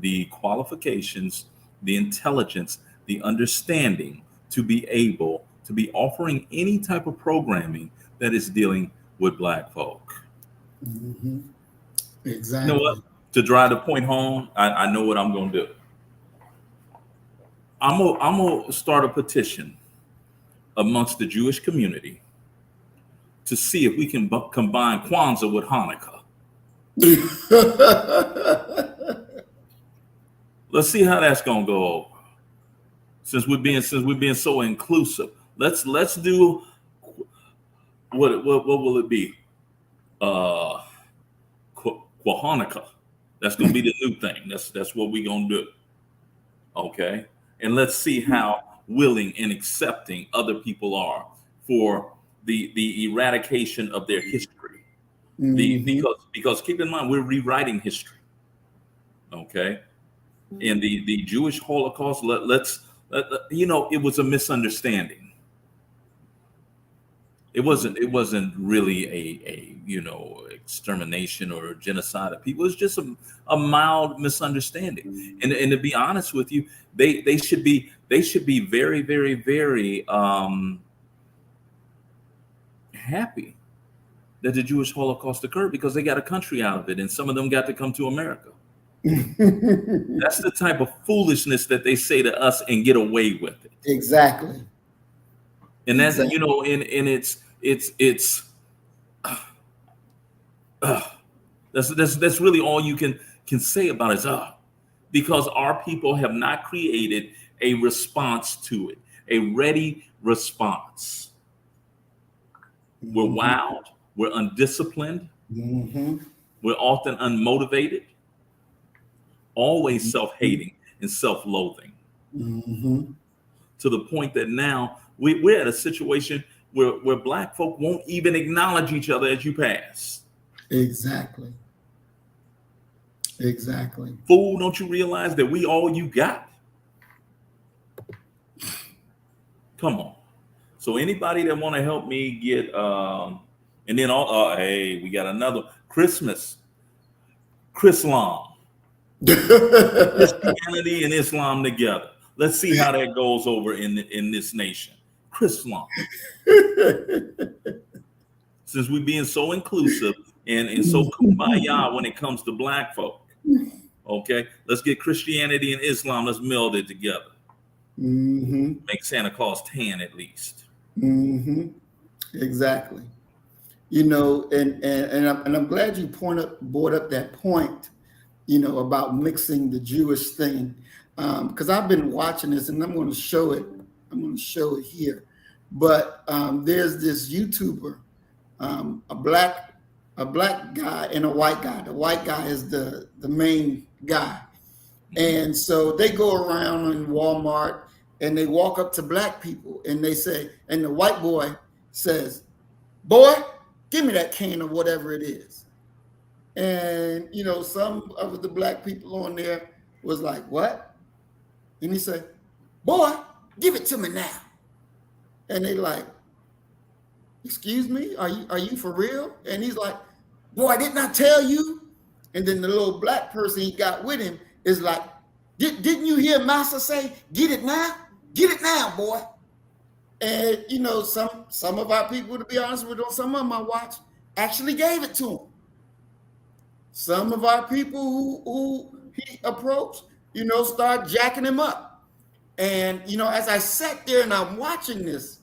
the qualifications, the intelligence, the understanding to be able to be offering any type of programming that is dealing with Black folk. Mm-hmm. Exactly. You know what? To drive the point home, I know what I'm going to do. I'm gonna start a petition amongst the Jewish community to see if we can combine Kwanzaa with Hanukkah. Let's see how that's gonna go over. Since we're being so inclusive, let's do what will it be? Hanukkah. That's gonna be the new thing. That's what we're gonna do. Okay, and let's see how willing and accepting other people are for the eradication of their history. Mm-hmm. Because keep in mind, we're rewriting history. Okay, and the Jewish Holocaust, it was a misunderstanding. It wasn't really a extermination or genocide of people. It was just a mild misunderstanding. And to be honest with you, they should be very, very, very happy that the Jewish Holocaust occurred, because they got a country out of it, and some of them got to come to America. That's the type of foolishness that they say to us and get away with it. Exactly. And that's and it's that's really all you can say about it, because our people have not created a response to it, a ready response. Mm-hmm. We're wild, we're undisciplined, mm-hmm. We're often unmotivated, always mm-hmm. self-hating and self-loathing, mm-hmm. to the point that now we're at a situation where Black folk won't even acknowledge each other as you pass. Exactly. Fool, don't you realize that we all you got? Come on. So anybody that want to help me get, and then hey, we got another Christmas, Chrislam, Christianity and Islam together. Let's see how that goes over in this nation. Chrislam. Since we're being so inclusive and so kumbaya when it comes to Black folk, okay, let's get Christianity and Islam, let's meld it together. Mm-hmm. Make Santa Claus tan at least. Mm-hmm. Exactly. And I'm glad you brought up that point, about mixing the Jewish thing, because I've been watching this, and I'm going to show it. I'm going to show it here. But there's this YouTuber, a black guy and a white guy. The white guy is the main guy. And so they go around in Walmart and they walk up to Black people and they say, and the white boy says, "Boy, give me that can of whatever it is." And, some of the Black people on there was like, what? And he said, boy, give it to me now. And they like, excuse me, are you for real? And he's like, boy, didn't I tell you? And then the little black person he got with him is like, didn't you hear Massa say, get it now? Get it now, boy. And you know, some of our people, to be honest with you, some of them I watched actually gave it to him. Some of our people who he approached, you know, start jacking him up. And you know, as I sat there and I'm watching this,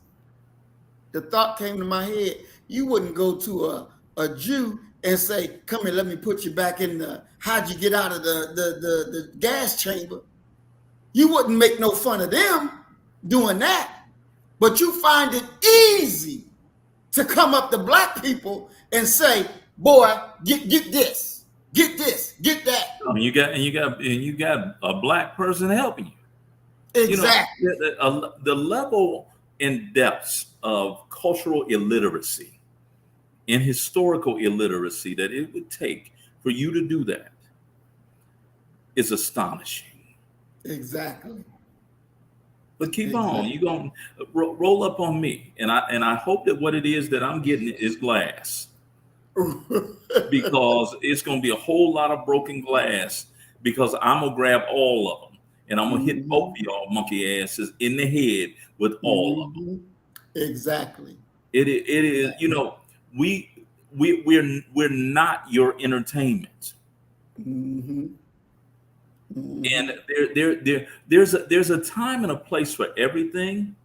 the thought came to my head: you wouldn't go to a Jew and say, "Come here, let me put you back in the. How'd you get out of the gas chamber?" You wouldn't make no fun of them doing that. But you find it easy to come up to black people and say, "Boy, get this, get that." You got a black person helping you. Exactly. You know, the level and depths of cultural illiteracy and historical illiteracy that it would take for you to do that is astonishing. Exactly. But keep on. You're going to roll up on me. And I hope that what it is that I'm getting is glass. Because it's going to be a whole lot of broken glass, because I'm going to grab all of them. And I'm going to hit both of y'all monkey asses in the head with all of them. Exactly. It is, you know, we're not your entertainment. Mm-hmm. And there's a time and a place for everything.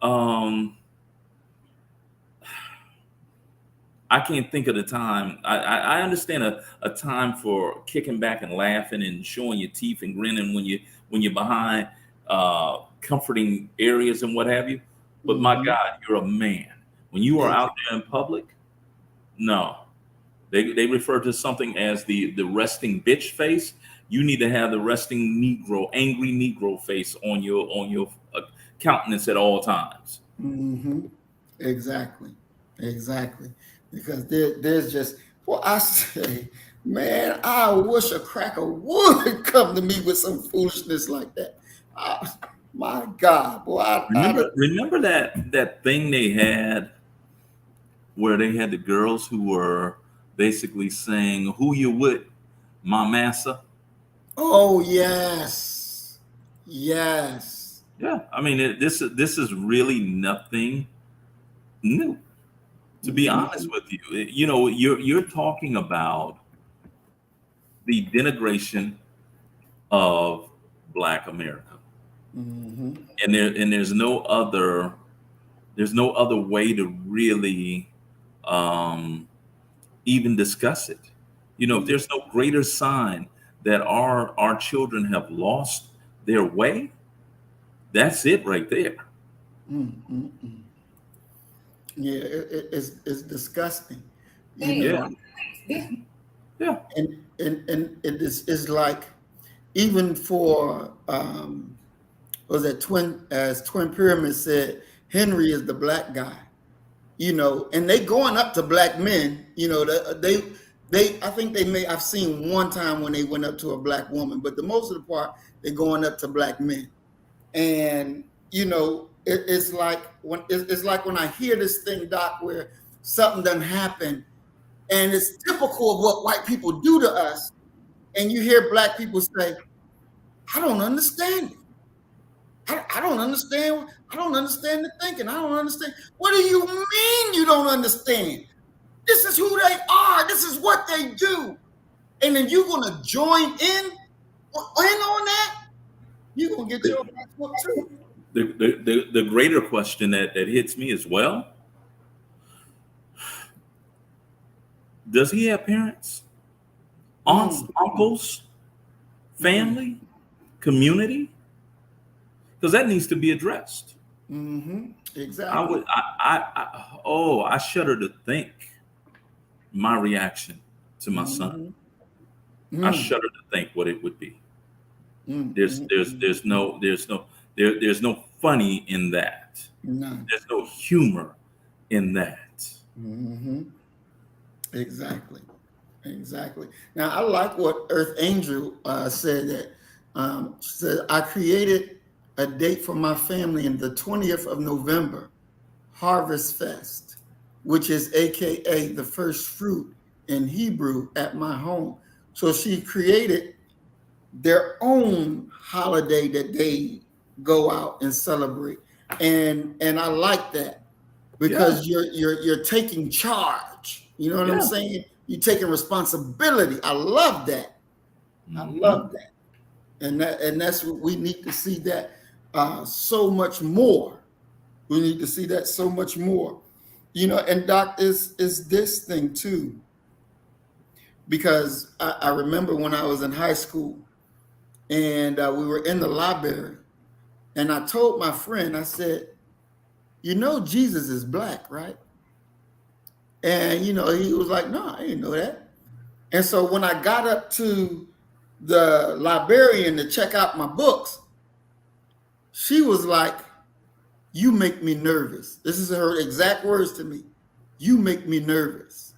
I can't think of the time. I understand a time for kicking back and laughing and showing your teeth and grinning when you're behind comforting areas and what have you. But my God, you're a man. When you are out there in public, no. They refer to something as the resting bitch face. You need to have the resting Negro, angry Negro face on your countenance at all times. Mm-hmm. Exactly. Because there's just, well, I say, man, I wish a cracker would come to me with some foolishness like that. My God, boy. Remember that thing they had where they had the girls who were basically saying, "Who you with, my massa?" Oh yes. Yeah, I mean, this is really nothing new. To be honest with you, you know, you're talking about the denigration of Black America, and there's no other way to really even discuss it. You know, if there's no greater sign that our children have lost their way, that's it right there. Yeah, it's disgusting. You know? Yeah. And it is like, even for was that Twin Pyramid said, Henry is the black guy. You know, and they going up to black men. You know, they I think I've seen one time when they went up to a black woman, but the most of the part they're going up to black men. And you know, it's like when I hear this thing, Doc, where something doesn't happen, and it's typical of what white people do to us, and you hear black people say, "I don't understand it. I don't understand. I don't understand the thinking. I don't understand." What do you mean you don't understand? This is who they are. This is what they do. And then you're going to join in on that? You're going to get your ass whooped too. The greater question that hits me as well: does he have parents, aunts, uncles, family, community? Because that needs to be addressed. Exactly. I shudder to think my reaction to my son. I shudder to think what it would be. There's no funny in that. None. There's no humor in that. Exactly. Now, I like what Earth Angel said, that She said, I created a date for my family in the 20th of November, Harvest Fest, which is AKA the first fruit in Hebrew at my home. So she created their own holiday that they go out and celebrate. And I like that because you're taking charge. You know what I'm saying? You're taking responsibility. I love that. I love that. And that's what we need to see, that so much more. We need to see that so much more. You know, and Doc, is this thing too, because I remember when I was in high school and we were in the library, and I told my friend, I said, you know, Jesus is black, right? And, you know, he was like, no, I didn't know that. And so when I got up to the librarian to check out my books, she was like, you make me nervous. This is her exact words to me. You make me nervous.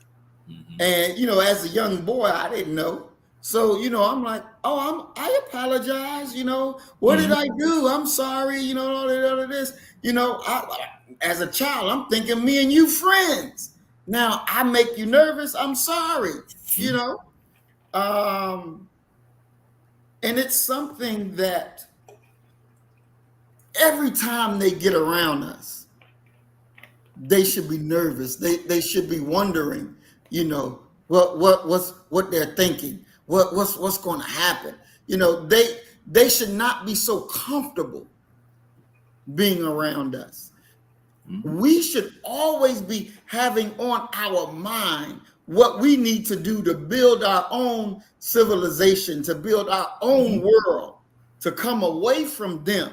Mm-hmm. And, you know, as a young boy, I didn't know. So, you know, I'm like, oh, I apologize. You know, what did I do? I'm sorry. You know, all of this. You know, as a child, I'm thinking me and you friends. Now I make you nervous. I'm sorry. You know, and it's something that every time they get around us, they should be nervous. They should be wondering, you know, what they're thinking, what's going to happen. You know, they should not be so comfortable being around us. Mm-hmm. We should always be having on our mind what we need to do to build our own civilization, to build our own world, to come away from them.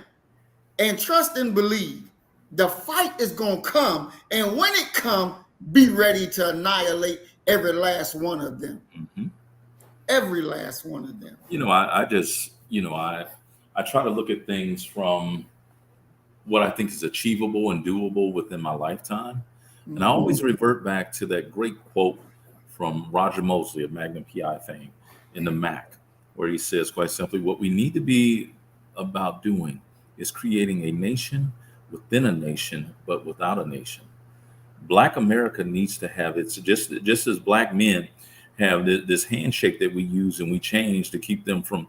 And trust and believe the fight is going to come. And when it comes, be ready to annihilate every last one of them. Mm-hmm. Every last one of them. You know, I just, you know, I try to look at things from what I think is achievable and doable within my lifetime. Mm-hmm. And I always revert back to that great quote from Roger Mosley of Magnum PI fame in the Mac, where he says quite simply, what we need to be about doing is creating a nation within a nation, but without a nation. Black America needs to have its, just as black men have this handshake that we use and we change to keep them from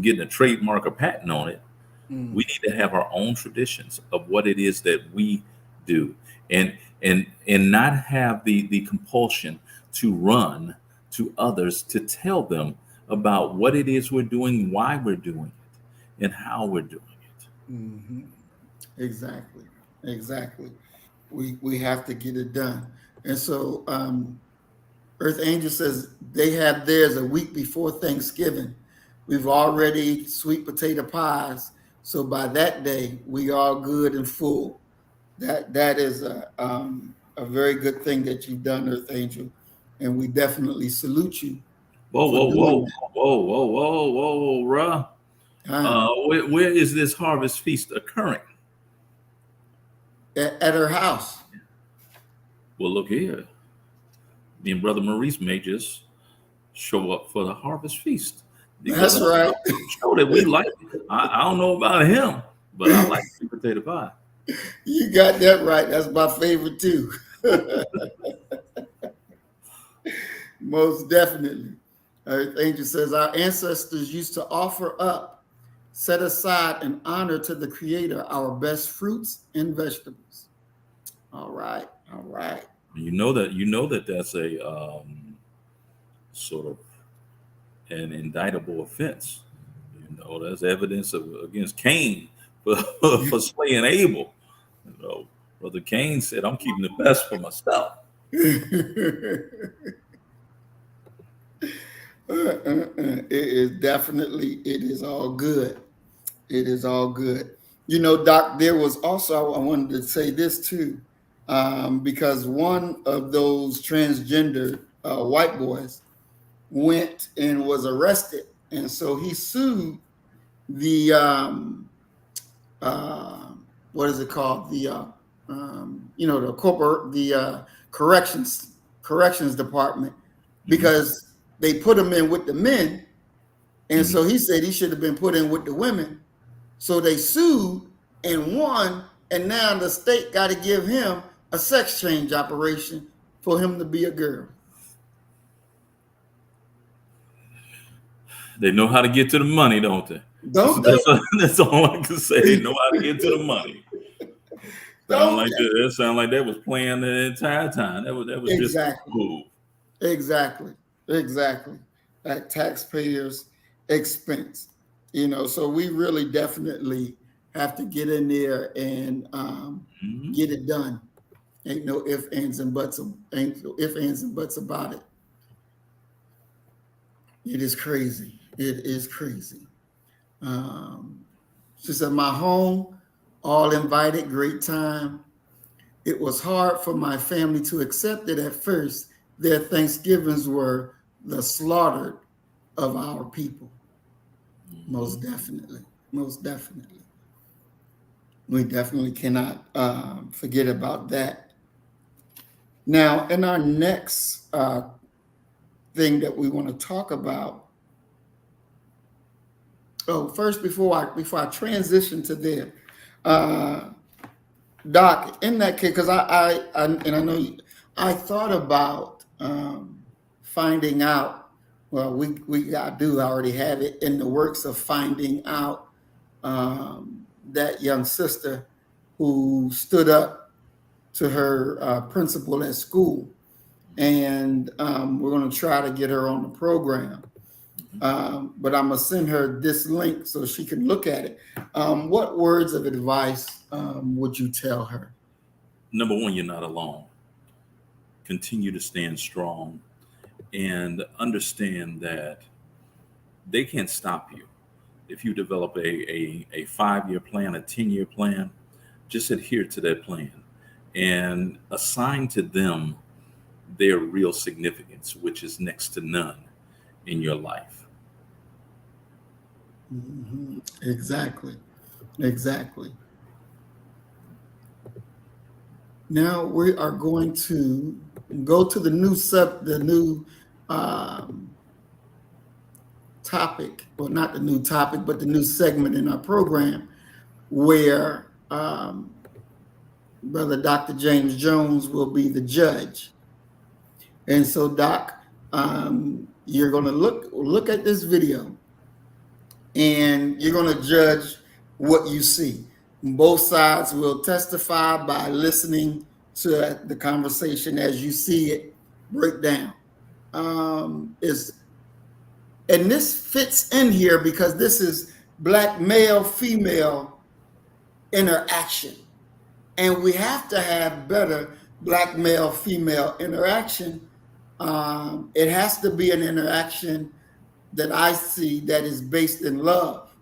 getting a trademark or patent on it. We need to have our own traditions of what it is that we do, and not have the compulsion to run to others to tell them about what it is we're doing, why we're doing it, and how we're doing it. Mm-hmm. Exactly. We have to get it done. And so Earth Angel says they have theirs a week before Thanksgiving. We've already sweet potato pies. So by that day, we are good and full. That is a very good thing that you've done, Earth Angel. And we definitely salute you. Whoa, Ruh. Where is this harvest feast occurring? At her house. Well, look here. Me and Brother Maurice may just show up for the harvest feast. That's right. Show that we like it. I don't know about him, but I like sweet potato pie. You got that right. That's my favorite too. Most definitely. Earth Angel says our ancestors used to offer up, set aside an honor to the Creator, our best fruits and vegetables. All right. You know that that's a sort of an indictable offense. You know, that's evidence against Cain for slaying Abel. You know, Brother Cain said, "I'm keeping the best for myself." It is definitely. It is all good. It is all good. You know, Doc, there was also, I wanted to say this too, because one of those transgender white boys went and was arrested, and so he sued the what is it called, the corrections department, because they put him in with the men And so he said he should have been put in with the women. So they sued and won, and now the state got to give him a sex change operation for him to be a girl. They know how to get to the money, don't they? Don't they? That's all I can say. They know how to get to the money. That sound like that was planned the entire time. That was just a move. Exactly. At taxpayers' expense. So we really definitely have to get in there and get it done. Ain't no ifs, ands, and buts about it. It is crazy. She said, my home, all invited, great time. It was hard for my family to accept it at first. Their Thanksgivings were the slaughter of our people. Most definitely. We definitely cannot forget about that. Now, in our next thing that we want to talk about. Oh, first, before I transition to there, Doc, in that case, because I know I thought about finding out. Well, I already have it in the works of finding out that young sister who stood up to her principal at school, and we're going to try to get her on the program. But I'm going to send her this link so she can look at it. What words of advice would you tell her? Number one, you're not alone. Continue to stand strong and understand that they can't stop you. If you develop a 5-year plan, a 10-year plan, just adhere to that plan and assign to them their real significance, which is next to none in your life. Mm-hmm. Exactly. Now we are going to go to the new topic, well, not the new topic, but the new segment in our program where Brother Dr. James Jones will be the judge. And so, Doc, you're going to look at this video and you're going to judge what you see. Both sides will testify by listening to the conversation as you see it break down. And this fits in here because this is Black male-female interaction. And we have to have better Black male-female interaction. It has to be an interaction that I see that is based in love.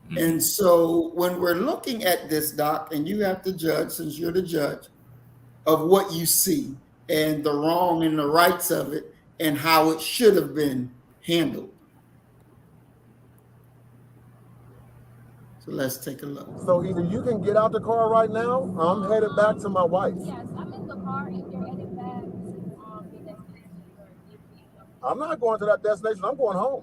Mm-hmm. And so when we're looking at this, Doc, and you have to judge, since you're the judge, of what you see and the wrong and the rights of it and how it should have been handled. So let's take a look. So either you can get out the car right now, or I'm headed back to my wife. Yes, I'm in the car and you're headed back to your destination. I'm not going to that destination. I'm going home.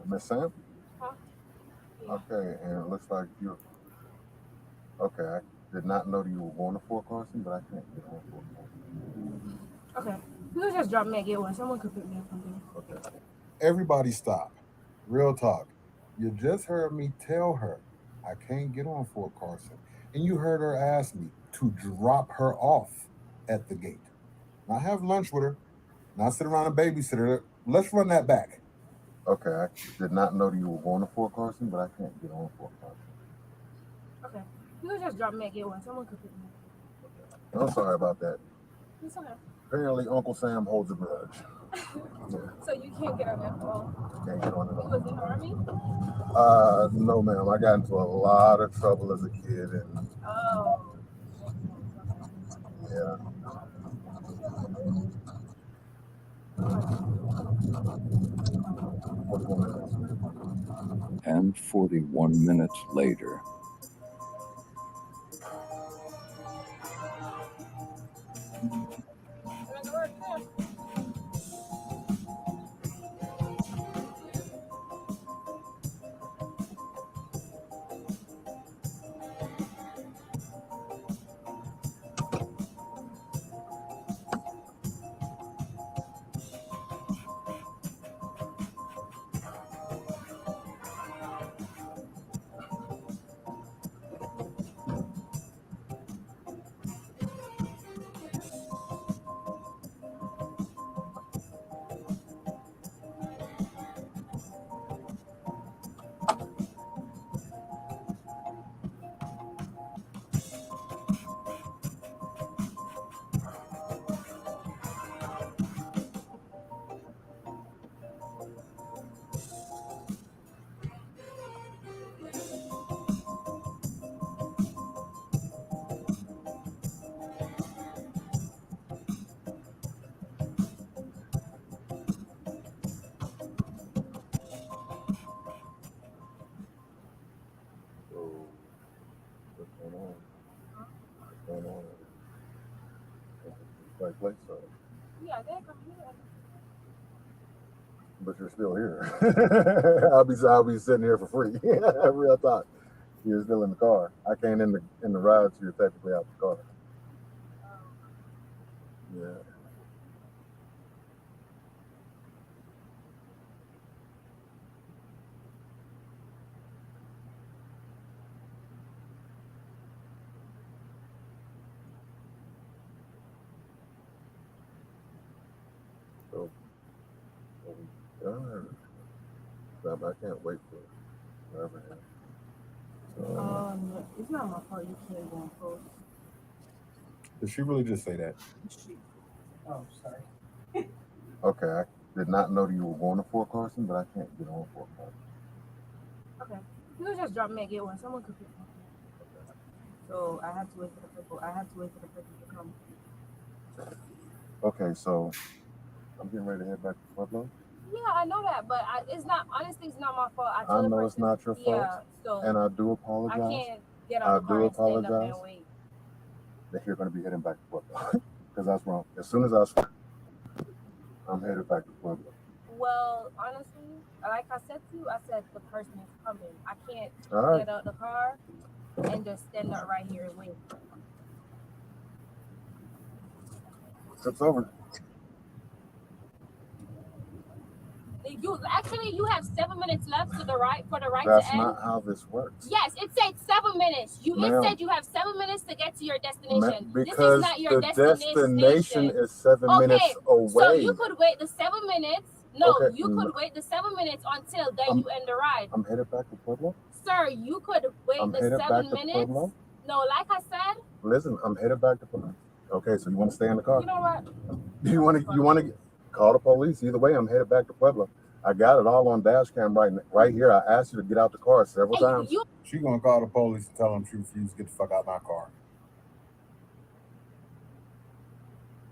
Miss Sam? Huh? Okay, and it looks like you're okay. did not know that you were going to Fort Carson, but I can't get on Fort Carson. Okay. You can just drop me at Gate 1. Someone could pick me up from there. Okay. Everybody stop. Real talk. You just heard me tell her I can't get on Fort Carson. And you heard her ask me to drop her off at the gate. Not have lunch with her, not sit around and babysit her. Let's run that back. Okay, I did not know that you were going to Fort Carson, but I can't get on Fort Carson. Okay. You can just drop me at Gate 1. Someone could pick me up. I'm sorry about that. It's okay. Apparently, Uncle Sam holds a grudge. Yeah. So you can't get on at all? Can't get on at You all. was in the Army? No, ma'am. I got into a lot of trouble as a kid, and Oh. yeah. And 41 minutes later. What's going on? What's going on? Right place, so. Yeah, they come here. But you're still here. I'll be sitting here for free. Real talk. You're still in the car. I can't in the ride, so you're technically out the car. Yeah. So, I can't wait for whatever happens. So, It's not my fault you can't go on post. did she really just say that? Oh, sorry. Okay, I did not know that you were going to Fort Carson, but I can't get on Fort Carson. Okay. You can just drop me at Gate 1. Someone could pick me up. So I have to wait for the people. I have to wait for the person to come. Okay, so I'm getting ready to head back to Pueblo. Yeah, I know that, but it's not. Honestly, it's not my fault. I know it's not your fault, Yeah, so and I do apologize. I can't get out the car and stand up and wait. That you're going to be heading back to Pueblo because that's wrong. As soon as I swim, I'm headed back to Pueblo. Well, honestly, like I said to you, I said the person is coming. I can't get out the car and just stand up right here and wait. Trip's over. You have 7 minutes left to the right for the right That's to end. not how this works. Yes, it said 7 minutes. It said you have 7 minutes to get to your destination. Because this is not your the destination is 7 minutes away. So you could wait the 7 minutes. No, you could wait the 7 minutes until then you end the ride. I'm headed back to Pueblo. Sir, you could wait the 7 minutes. No, like I said. Listen, I'm headed back to Pueblo. Okay, so you want to stay in the car? You know what? You want to call the police? Either way, I'm headed back to Pueblo. I got it all on dash cam right here. I asked you to get out the car several times. She's gonna call the police and tell them she refused to get the fuck out of my car.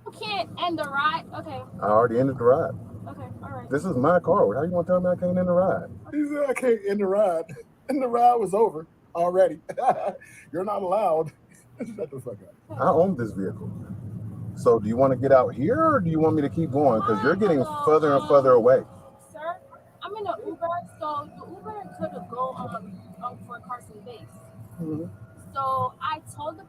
You can't end the ride. Okay. I already ended the ride. Okay, all right. This is my car. How you gonna tell me I can't end the ride? He said I can't end the ride, and the ride was over already. You're not allowed. Shut the fuck up. I own this vehicle. So do you want to get out here, or do you want me to keep going? Because you're getting further and further away. Sir, I'm in an Uber, so the Uber could go for Carson base. Mm-hmm. So I told the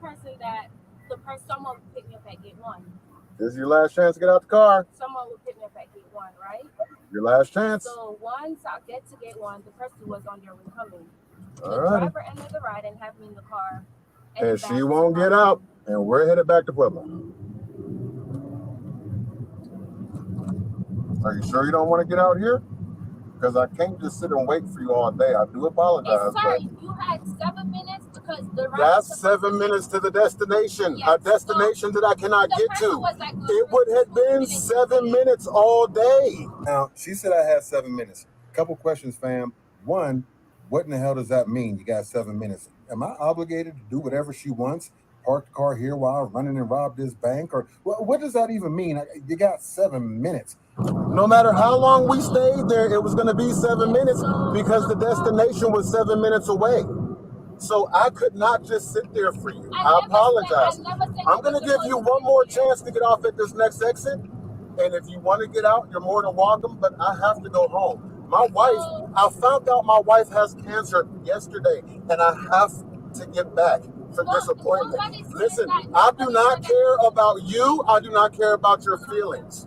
This is your last chance to get out the car. Someone will pick me up at gate 1, right? Your last chance. So once I get to gate 1, the person was on their way coming. All The right. driver ended the ride and have me in the car. And she won't get out, and we're headed back to Pueblo. Are you sure you don't want to get out here? Because I can't just sit and wait for you all day. I do apologize. Sir, you had 7 minutes because the ride. That's 7 minutes to the destination. Yes, a destination that I cannot get to. Like, it would have been 7 minutes all day. Now, she said I had 7 minutes. Couple questions, fam. One, what in the hell does that mean? You got 7 minutes. Am I obligated to do whatever she wants? Park the car here while I'm running and rob this bank? Or what does that even mean? You got 7 minutes. No matter how long we stayed there, it was going to be 7 minutes because the destination was 7 minutes away. So I could not just sit there for you. I apologize. I'm going to give you one more chance to get off at this next exit. And if you want to get out, you're more than welcome, but I have to go home. My wife, I found out my wife has cancer yesterday, and I have to get back for this appointment. Listen, I do not care about you. I do not care about your feelings.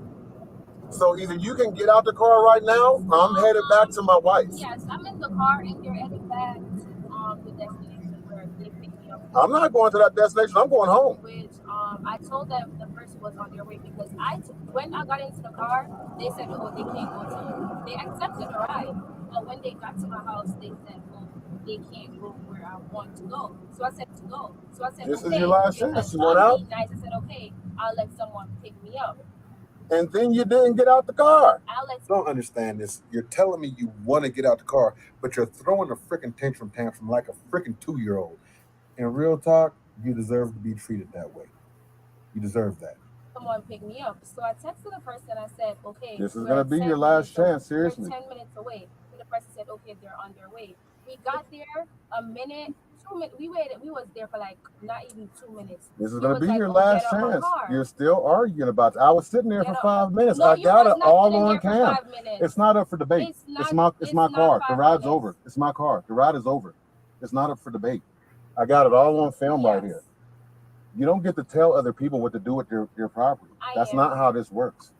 So either you can get out the car right now, or I'm headed back to my wife. Yes, I'm in the car, and you're heading back to the destination where they pick me up. I'm not going to that destination. I'm going home. Which I told them the person was on their way because when I got into the car, they said, oh, they can't go to. They accepted the ride, but when they got to my house, they said, oh, they can't go where I want to go. So I said to go. So I said, this okay, is your last chance. You want out? Nice. I said, okay, I'll let someone pick me up. And then you didn't get out the car. Don't understand this. You're telling me you want to get out the car, but you're throwing a freaking tantrum like a freaking 2-year-old. In real talk, you deserve to be treated that way. You deserve that. Someone pick me up. So I texted the person. I said, okay. This is going to be your last chance, seriously. We're 10 minutes away. And the person said, okay, they're on their way. We got there a minute, 2 minutes. We waited. We was there for like not even 2 minutes. This is going to be your last chance. You're still arguing about it. I was sitting there for 5 minutes. No, I got it all on cam. It's not up for debate. It's my car. The ride's over. It's my car. The ride is over. It's not up for debate. I got it all on film right here. You don't get to tell other people what to do with your property. That's not how this works.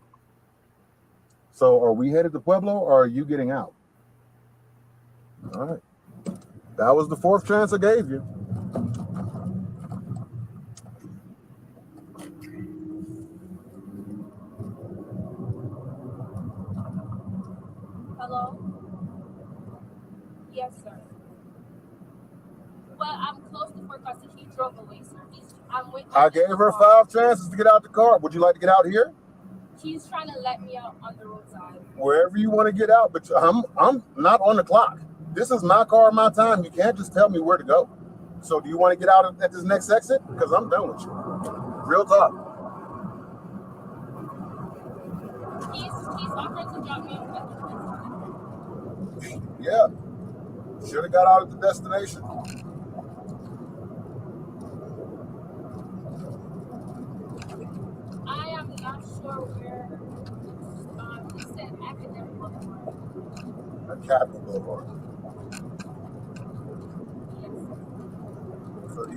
So are we headed to Pueblo or are you getting out? All right. That was the 4th chance I gave you. Hello? Yes, sir. Well, I'm close to Fort Costa. He drove away, sir. I gave her 5 chances to get out the car. Would you like to get out here? He's trying to let me out on the roadside. Wherever you want to get out, but I'm not on the clock. This is my car, my time. You can't just tell me where to go. So do you want to get out at this next exit? Because I'm done with you. Real talk. He's offering to drop me off at the next. Yeah. Should have got out at the destination. I am not sure where. He said Academic Boulevard. Academy Boulevard. Yes. So do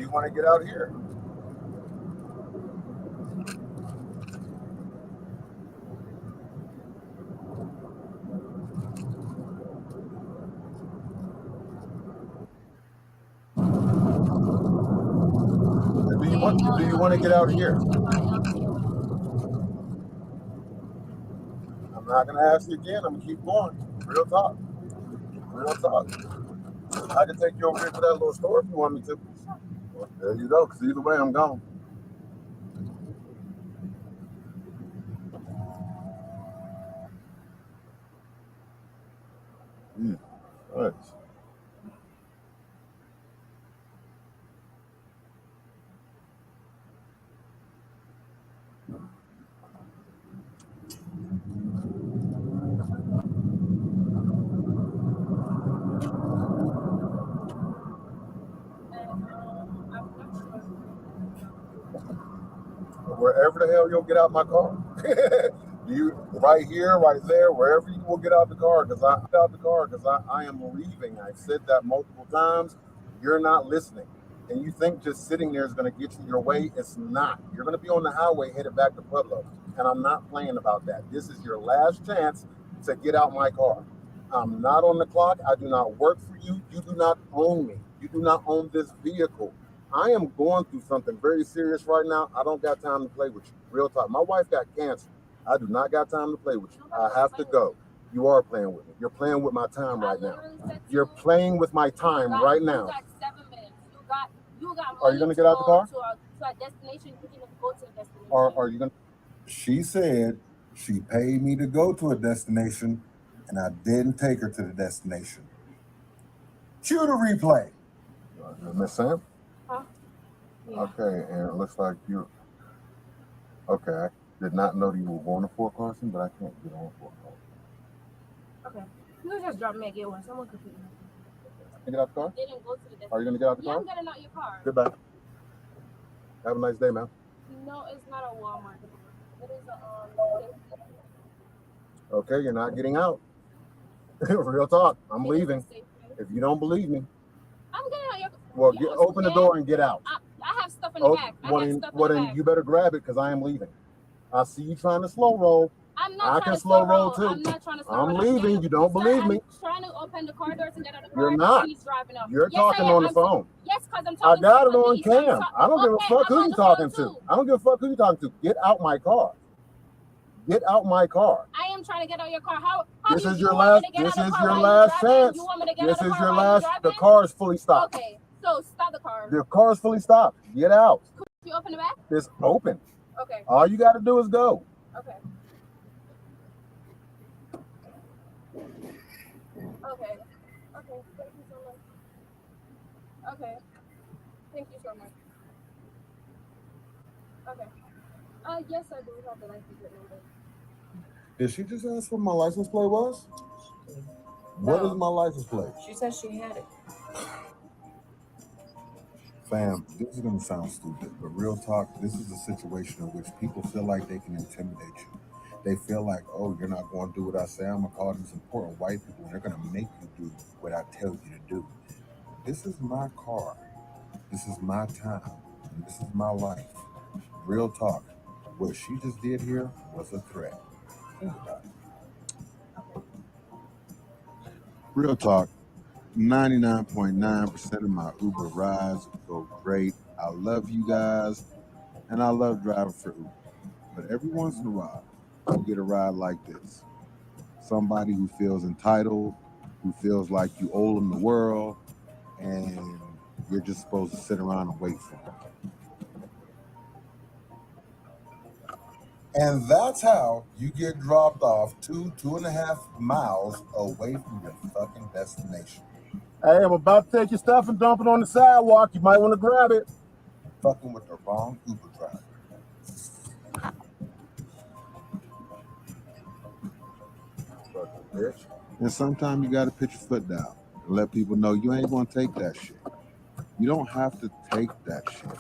you want to get out here? Do you want to get out here? I'm not going to ask you again. I'm going to keep going. Real talk. Real talk. I can take you over here to that little store if you want me to. Well, there you go, because either way, I'm gone. All right. Wherever the hell you'll get out my car. You right here, right there, wherever you will get out the car, because I am leaving. I've said that multiple times. You're not listening. and you think just sitting there is going to get you your way. It's not. You're going to be on the highway headed back to Pueblo, and I'm not playing about that. This is your last chance to get out my car. I'm not on the clock. I do not work for you. You do not own me. You do not own this vehicle. I am going through something very serious right now. I don't got time to play with you. Real talk. My wife got cancer. I do not got time to play with you. I have to go. You are playing with me. You're playing with my time right now. You're playing with my time right now. You got 7 minutes. You got Are you going to get out the car? To our destination. You can go to the destination. Or are you going to? She said she paid me to go to a destination, and I didn't take her to the destination. Cue the replay. Miss Sam? Huh? Yeah. Okay, and it looks like you. Okay, I did not know that you were going to Fort Carson, but I can't get on Fort Carson. Okay. You can just drop me and get one. Someone could pick me up. You get out the car? They didn't go to the destination. Are you going to get out the car? Yeah, I'm getting out your car. Goodbye. Have a nice day, ma'am. No, it's not a Walmart. It is a Okay, you're not getting out. Real talk. I'm leaving. If you don't believe me, I'm getting out your car. well, open the door and get out. I have stuff in the back. Well, then you better grab it because I am leaving. I see you trying to slow roll. I'm not I can slow roll too. I'm not trying to slow I'm roll. leaving. You don't believe me. I'm trying to open the car doors and get out of the car. You're not. He's driving up. You're Yes, talking I am. on the phone. Yes, because I'm I talking got it to on somebody. cam. I don't give a fuck who you talking to. I don't give a fuck who you talking to. Get out my car. Get out my car. I am trying to get out your car. How This do is you your want last. me to get This out of is the car your while last you're driving? chance. You want me to get This out of the is car your while last. you're The driving? car is fully stopped. Okay, so stop the car. The car is fully stopped. Get out. Could you open the back? It's open. Okay. All you got to do is go. Okay. Okay. Okay. Thank you so much. Okay. Thank you so much. Okay. Yes, I do have the license plate number. Did she just ask what my license plate was? What is my license plate? She said she had it. Fam, this is going to sound stupid, but real talk, this is a situation in which people feel like they can intimidate you. They feel like, oh, you're not going to do what I say. I'm going to call these important white people, and they're going to make you do what I tell you to do. This is my car. This is my time. And this is my life. Real talk. What she just did here was a threat. Think about it. Real talk. 99.9% of my Uber rides go great. I love you guys, and I love driving for Uber. But every once in a while, you get a ride like this. Somebody who feels entitled, who feels like you owe them the world, and you're just supposed to sit around and wait for them. And that's how you get dropped off 2.5 miles away from your fucking destination. Hey, I'm about to take your stuff and dump it on the sidewalk. You might want to grab it. Fucking with the wrong Uber driver. Fucking bitch. And sometimes you got to put your foot down and let people know you ain't going to take that shit. You don't have to take that shit.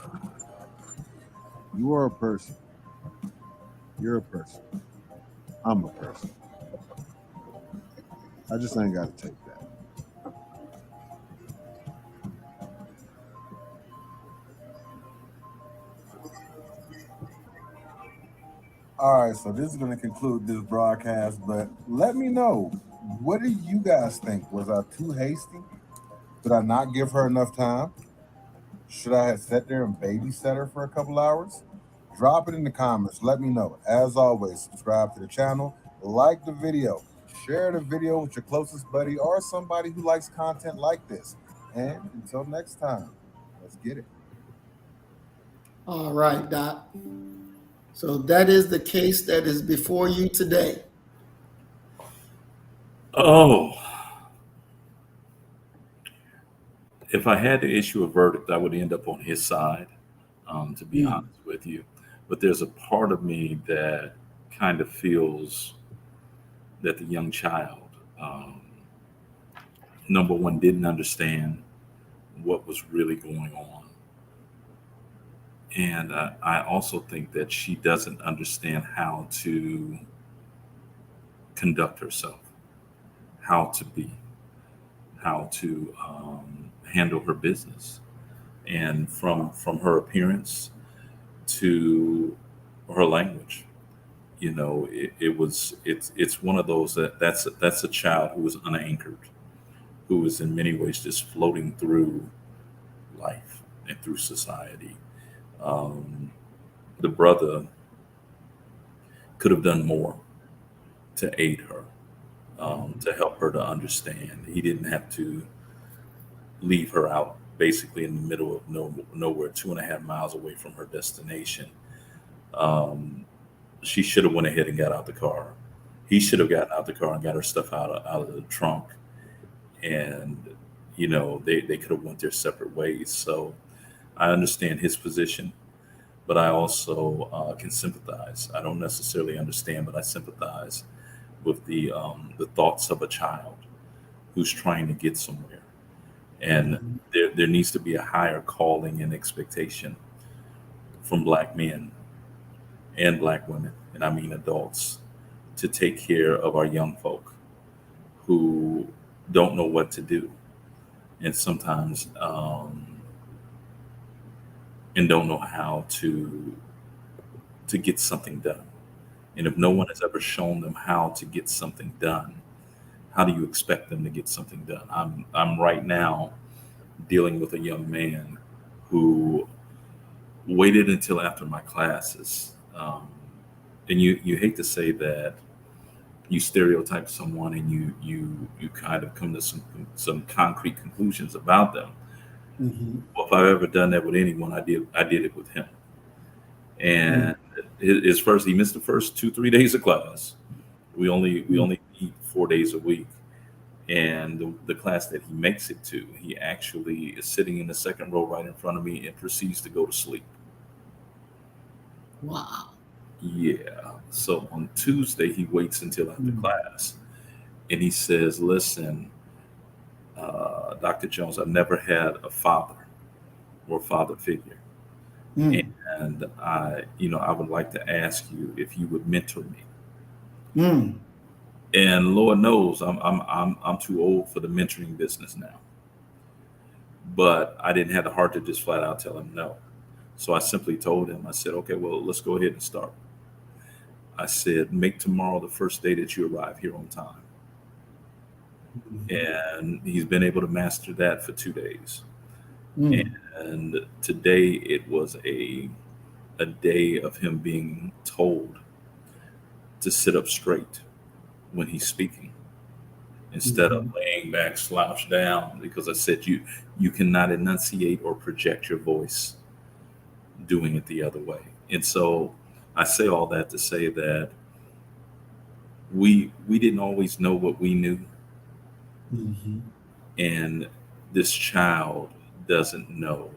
You are a person. You're a person. I'm a person. I just ain't got to take that. All right, so this is going to conclude this broadcast, but let me know, what do you guys think? Was I too hasty? Did I not give her enough time? Should I have sat there and babysat her for a couple hours? Drop it in the comments. Let me know. As always, subscribe to the channel, like the video, share the video with your closest buddy or somebody who likes content like this. And until next time, let's get it. All right, Doc. So that is the case that is before you today. Oh, if I had to issue a verdict, I would end up on his side, to be honest with you. But there's a part of me that kind of feels that the young child, number one, didn't understand what was really going on. And I also think that she doesn't understand how to conduct herself, how to be, how to handle her business. and from her appearance to her language. It's one of those that's a child who is unanchored, who is in many ways just floating through life and through society. Um, the brother could have done more to aid her, to help her to understand. He didn't have to leave her out basically in the middle of nowhere, 2.5 miles away from her destination. Um, she should have went ahead and got out the car. He should have gotten out the car and got her stuff out of the trunk, and they could have went their separate ways. So I understand his position, but I also can sympathize. I don't necessarily understand, but I sympathize with the thoughts of a child who's trying to get somewhere. And there needs to be a higher calling and expectation from Black men and Black women, and I mean adults, to take care of our young folk who don't know what to do, and sometimes and don't know how to get something done. And if no one has ever shown them how to get something done, how do you expect them to get something done? I'm right now dealing with a young man who waited until after my classes. And you hate to say that you stereotype someone and you kind of come to some concrete conclusions about them. Well, if I've ever done that with anyone, I did it with him. And he missed the first 2-3 days of class. We only meet 4 days a week. And the class that he makes it to, he actually is sitting in the second row right in front of me and proceeds to go to sleep. Wow. Yeah. So on Tuesday, he waits until after class and he says, listen, Dr. Jones, I've never had a father or father figure. And I would like to ask you if you would mentor me. And Lord knows I'm too old for the mentoring business now. But I didn't have the heart to just flat out tell him no. So I simply told him, I said, okay, well, let's go ahead and start. I said, make tomorrow the first day that you arrive here on time. And he's been able to master that for 2 days. And today it was a day of him being told to sit up straight when he's speaking instead of laying back, slouched down, because I said you cannot enunciate or project your voice doing it the other way. And so I say all that to say that we didn't always know what we knew. And this child doesn't know.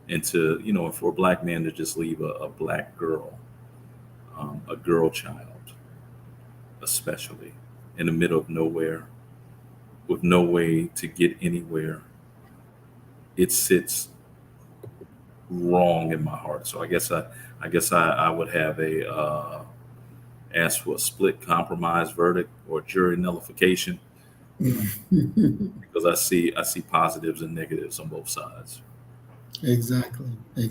And for a Black man to just leave a Black girl, a girl child, especially in the middle of nowhere, with no way to get anywhere, it sits wrong in my heart. So I guess I would have ask for a split compromise verdict or jury nullification, because I see positives and negatives on both sides. Exactly. I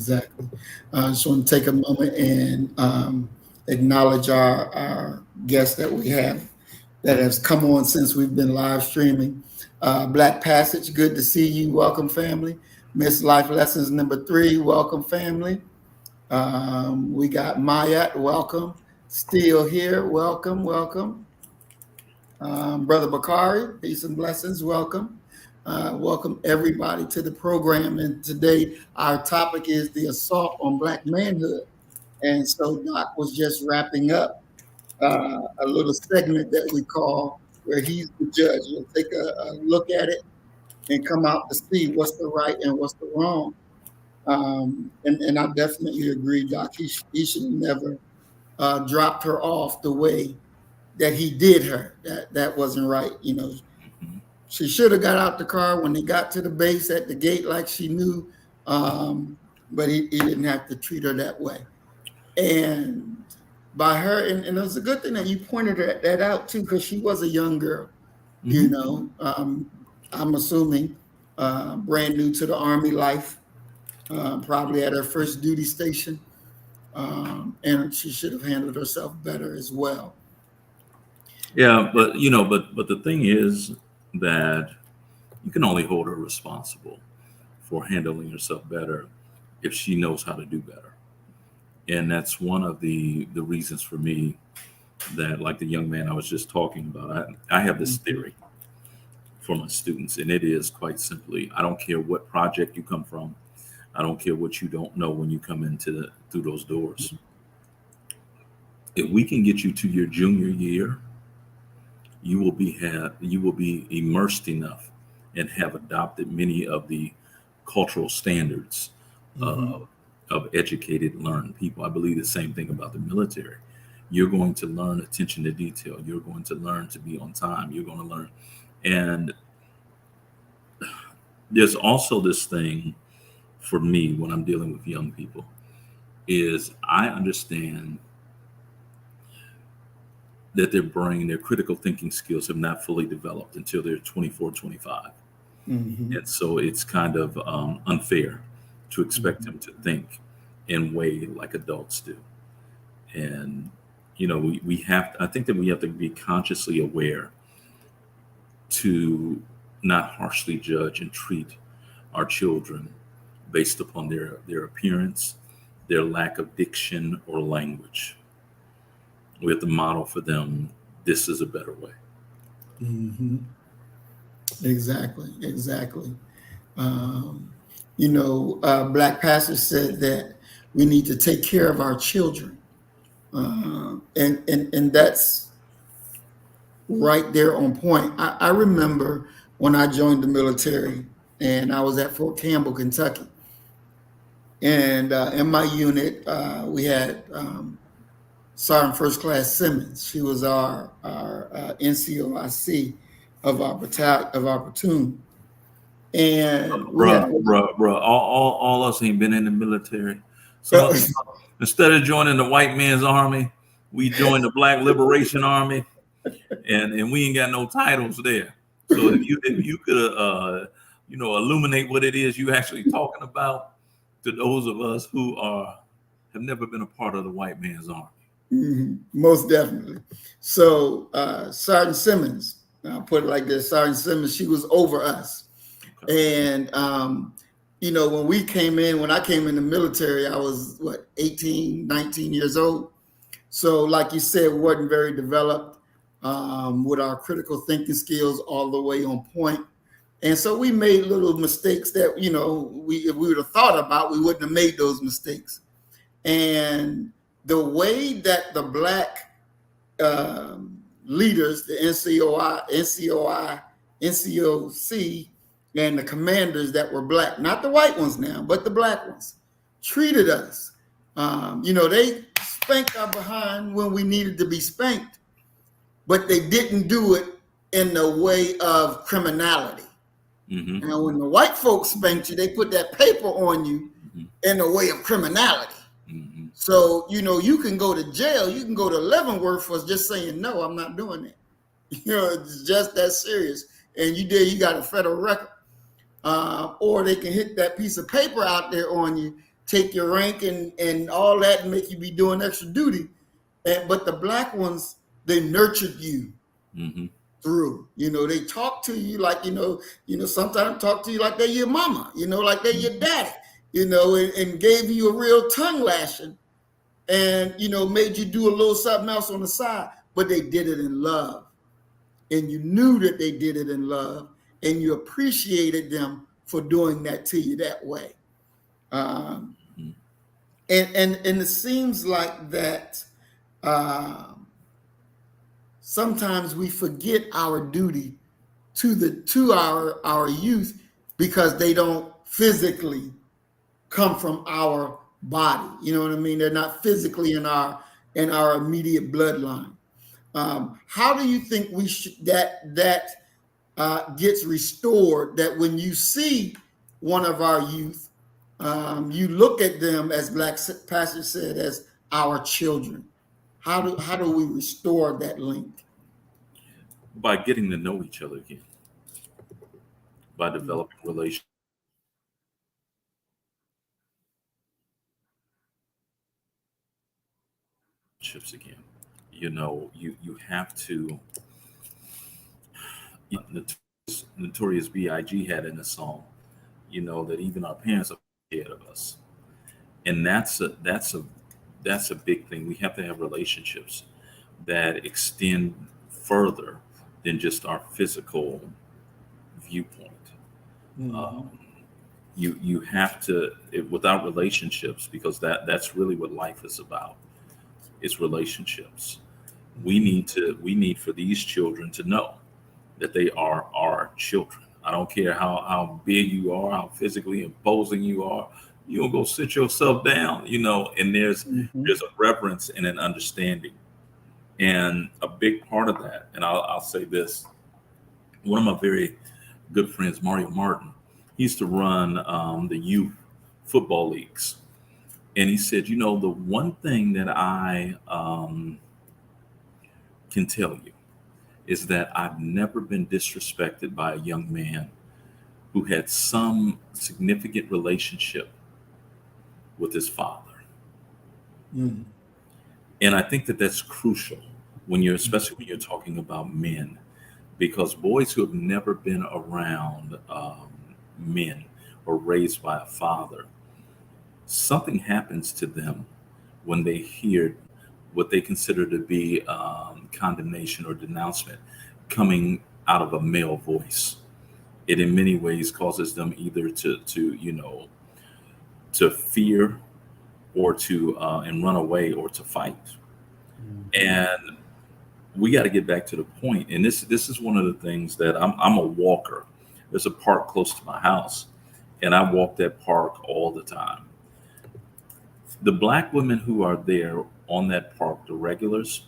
just want to take a moment and acknowledge our guests that we have that has come on since we've been live streaming. Black Passage, good to see you. Welcome, family. Miss Life Lessons number 3, welcome, family. We got Mayat, welcome. Still here, welcome. Brother Bakari, peace and blessings, welcome. Welcome everybody to the program. And today our topic is the assault on Black manhood. And so Doc was just wrapping up a little segment that we call where he's the judge. He'll take a look at it and come out to see what's the right and what's the wrong. And I definitely agree, Doc. He should never dropped her off the way that he did her. That wasn't right. She should have got out the car when they got to the base at the gate like she knew, but he didn't have to treat her that way. And by her, and it was a good thing that you pointed that out too, because she was a young girl. I'm assuming brand new to the Army life. probably at her first duty station, and she should have handled herself better as well. Yeah, but but the thing is that you can only hold her responsible for handling herself better if she knows how to do better. And that's one of the reasons for me that, like the young man I was just talking about, I have this theory for my students, and it is quite simply, I don't care what project you come from, I don't care what you don't know when you come through those doors. If we can get you to your junior year, you will be immersed enough and have adopted many of the cultural standards of educated, learned people. I believe the same thing about the military. You're going to learn attention to detail. You're going to learn to be on time. You're going to learn. And there's also this thing for me when I'm dealing with young people is I understand that their brain, their critical thinking skills have not fully developed until they're 24, 25. And so it's kind of unfair to expect them to think and weigh like adults do. And, I think that we have to be consciously aware to not harshly judge and treat our children based upon their appearance, their lack of diction or language. We have to model for them, this is a better way. Exactly. Black pastor said that we need to take care of our children, and that's right there on point. I remember when I joined the military, and I was at Fort Campbell, Kentucky, and in my unit we had Sergeant First Class Simmons. She was our NCOIC of our battalion, of our platoon. And we had all us ain't been in the military. So instead of joining the white man's army, we joined the Black Liberation Army, and we ain't got no titles there. So if you could illuminate what it is you actually talking about to those of us who have never been a part of the white man's army. Most definitely. So Sergeant Simmons, I'll put it like this: Sergeant Simmons, she was over us. And when I came in the military, I was 18, 19 years old. So like you said, we wasn't very developed with our critical thinking skills all the way on point. And so we made little mistakes that, if we would have thought about, we wouldn't have made those mistakes. And the way that the Black leaders, the NCOC, and the commanders that were Black, not the white ones now, but the Black ones, treated us. They spanked our behind when we needed to be spanked, but they didn't do it in the way of criminality. Now, when the white folks spanked you, they put that paper on you in the way of criminality. So, you can go to jail. You can go to Leavenworth for just saying, no, I'm not doing it. It's just that serious. And you got a federal record. Or they can hit that piece of paper out there on you, take your rank and all that, and make you be doing extra duty. But the Black ones, they nurtured you through. They talk to you like, sometimes talk to you like they're your mama, like they're your daddy, and gave you a real tongue lashing. And, made you do a little something else on the side, but they did it in love. And you knew that they did it in love, and you appreciated them for doing that to you that way. And it seems like that sometimes we forget our duty to our youth because they don't physically come from our body. You know what I mean? They're not physically in our immediate bloodline. How do you think that gets restored? That when you see one of our youth, you look at them, as Black Pastor said, as our children. How do we restore that link? By getting to know each other again, by developing relationships. relationships again. You have to. Notorious B.I.G. had in a song, that even our parents are scared of us, and that's a big thing. We have to have relationships that extend further than just our physical viewpoint. Um, you have to without relationships, because that's really what life is about. It's relationships. We need for these children to know that they are our children. I don't care how big you are, how physically imposing you are. You don't go sit yourself down, and there's a reverence and an understanding. And a big part of that, and I'll say this, one of my very good friends, Mario Martin, he used to run the youth football leagues. And he said, the one thing that I can tell you is that I've never been disrespected by a young man who had some significant relationship with his father. And I think that that's crucial especially when you're talking about men, because boys who have never been around men or raised by a father, something happens to them when they hear what they consider to be condemnation or denouncement coming out of a male voice. It in many ways causes them either to fear or to and run away or to fight. And we got to get back to the point. And this is one of the things that I'm a walker. There's a park close to my house, and I walk that park all the time. The Black women who are there on that park, the regulars,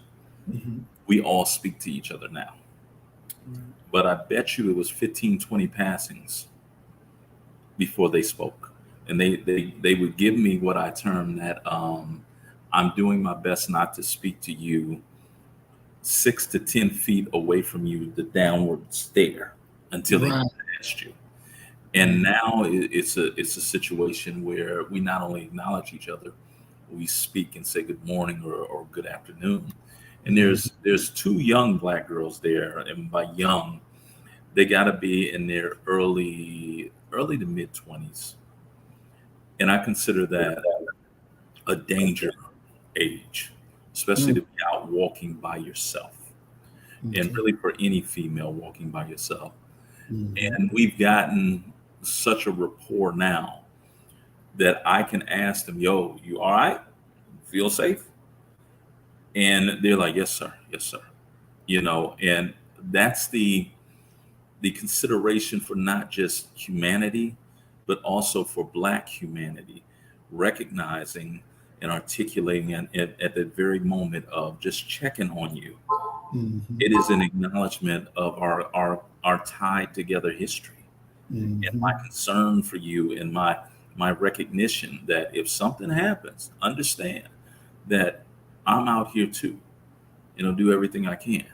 we all speak to each other now. But I bet you it was 15, 20 passings before they spoke. And they would give me what I term that I'm doing my best not to speak to you 6 to 10 feet away from you, the downward stare, until they past you. And now it's a situation where we not only acknowledge each other, we speak and say good morning or good afternoon. And there's 2 young Black girls there, and by young, they got to be in their early to mid 20s. And I consider that a danger age, especially to be out walking by yourself, and really for any female walking by yourself. And we've gotten such a rapport now that I can ask them, yo, you all right? Feel safe? And they're like, yes, sir. Yes, sir. And that's the consideration for not just humanity, but also for Black humanity, recognizing and articulating at that very moment of just checking on you. It is an acknowledgement of our tied together history, and my concern for you, and my recognition that if something happens, understand that I'm out here too, do everything I can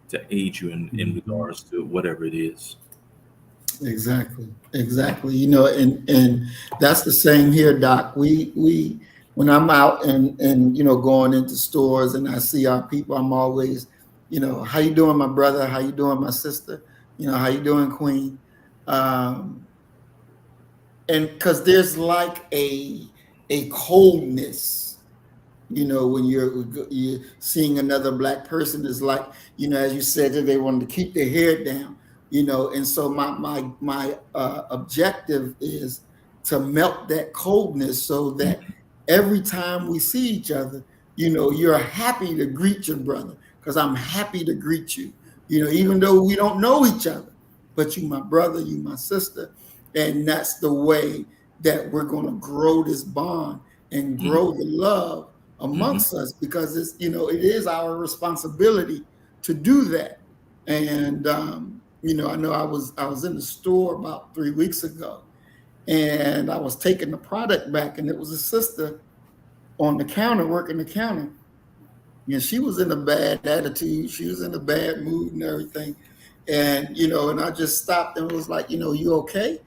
to aid you in regards to whatever it is. Exactly. And that's the same here, Doc. We when I'm out and going into stores and I see our people, I'm always, how you doing, my brother? How you doing, my sister? How you doing, Queen? And because there's like a coldness, when you're seeing another Black person, is like, as you said, that they wanted to keep their hair down, and so my objective is to melt that coldness so that every time we see each other, you're happy to greet your brother, because I'm happy to greet you, even though we don't know each other, but you my brother, you my sister. And that's the way that we're going to grow this bond and grow the love amongst us, because it's, it is our responsibility to do that. And I know I was in the store about 3 weeks ago, and I was taking the product back, and it was a sister on the counter, working the counter. And she was in a bad attitude. She was in a bad mood and everything. And, and I just stopped and was like, you okay?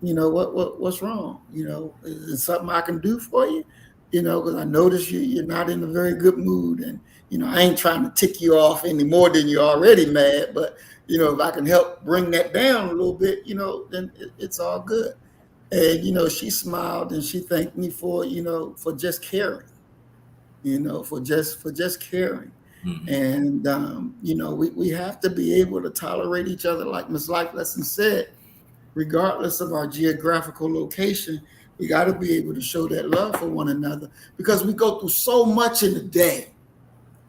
What's wrong? Is there something I can do for you? because I notice you're not in a very good mood, and I ain't trying to tick you off any more than you're already mad, but if I can help bring that down a little bit, then it's all good. And she smiled and she thanked me for for just caring, for just caring. And we have to be able to tolerate each other, like Ms. Life Lesson said, regardless of our geographical location. We got to be able to show that love for one another, because we go through so much in the day.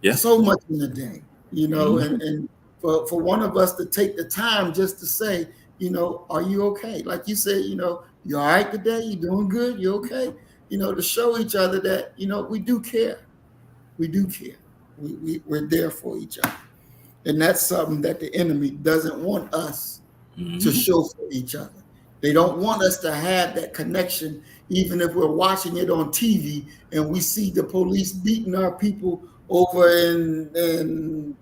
Yeah. So much in the day, and for one of us to take the time just to say, are you okay? Like you said, you all right today? You doing good? You okay? To show each other that, we do care. We do care. We're there for each other. And that's something that the enemy doesn't want us to show for each other. They don't want us to have that connection, even if we're watching it on TV and we see the police beating our people over in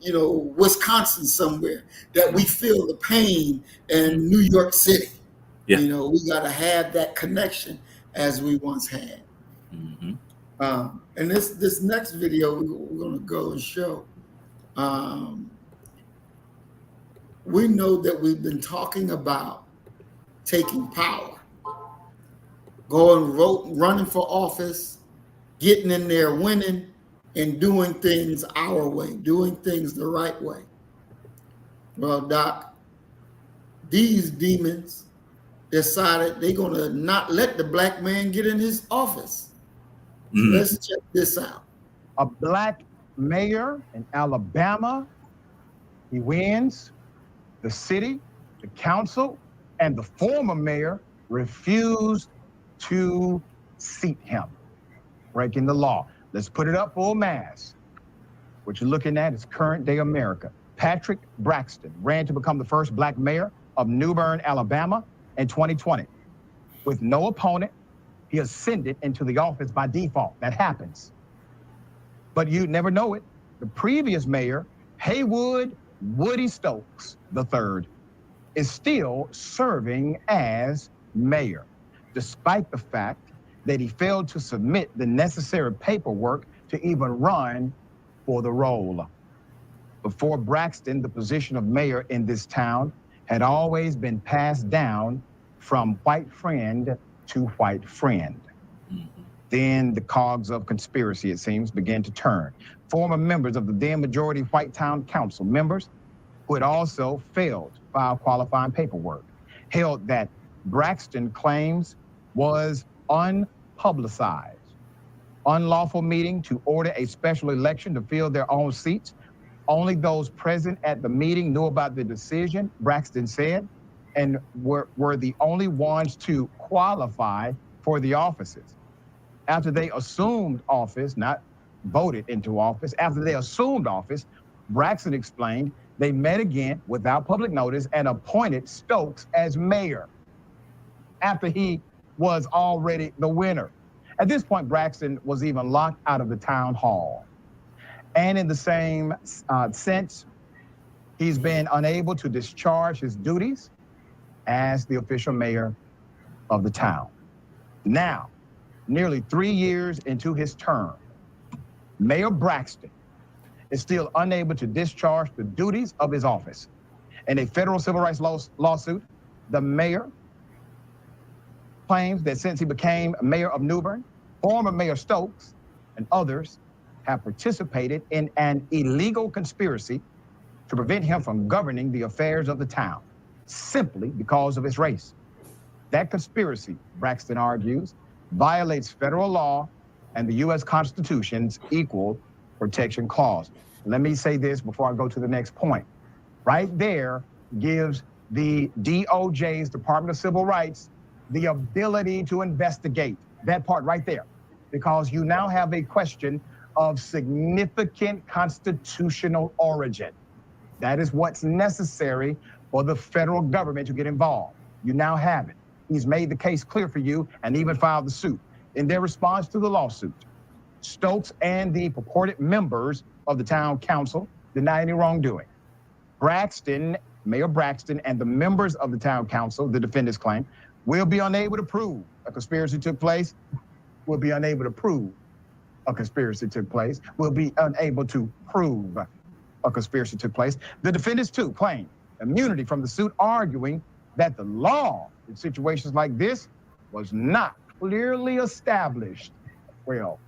Wisconsin somewhere, that we feel the pain in New York City. Yeah. We got to have that connection as we once had. And this next video we're going to go and show. We know that we've been talking about taking power, running for office, getting in there, winning, and doing things our way, doing things the right way. Well, Doc, these demons decided they're going to not let the black man get in his office. Let's check this out. A black mayor in Alabama, he wins. The city, the council, and the former mayor refused to seat him, breaking the law. Let's put it up full mass. What you're looking at is current day America. Patrick Braxton ran to become the first black mayor of New Bern, Alabama in 2020. With no opponent, he ascended into the office by default. That happens. But you never know it. The previous mayor, Haywood Woody Stokes III, is still serving as mayor, despite the fact that he failed to submit the necessary paperwork to even run for the role. Before Braxton, the position of mayor in this town had always been passed down from white friend to white friend. Then the cogs of conspiracy, it seems, began to turn. Former members of the then majority White Town Council, members who had also failed to file qualifying paperwork, held that Braxton claims was unpublicized. Unlawful meeting to order a special election to fill their own seats. Only those present at the meeting knew about the decision, Braxton said, and were the only ones to qualify for the offices. After they assumed office, not voted into office, after they assumed office, Braxton explained they met again without public notice and appointed Stokes as mayor after he was already the winner. At this point, Braxton was even locked out of the town hall. And in the same sense, he's been unable to discharge his duties as the official mayor of the town. Now, nearly 3 years into his term, Mayor Braxton is still unable to discharge the duties of his office. In a federal civil rights lawsuit, the mayor claims that since he became mayor of New Bern, former Mayor Stokes and others have participated in an illegal conspiracy to prevent him from governing the affairs of the town, simply because of his race. That conspiracy, Braxton argues, violates federal law and the U.S. Constitution's Equal Protection Clause. Let me say this before I go to the next point. Right there gives the DOJ's Department of Civil Rights the ability to investigate that part right there, because you now have a question of significant constitutional origin. That is what's necessary for the federal government to get involved. You now have it. He's made the case clear for you and even filed the suit. In their response to the lawsuit, Stokes and the purported members of the town council deny any wrongdoing. Braxton, Mayor Braxton, and the members of the town council, the defendants claim, will be unable to prove a conspiracy took place, will be unable to prove a conspiracy took place will be unable to prove a conspiracy took place. The defendants, too, claim immunity from the suit, arguing that the law in situations like this was not clearly established. Well,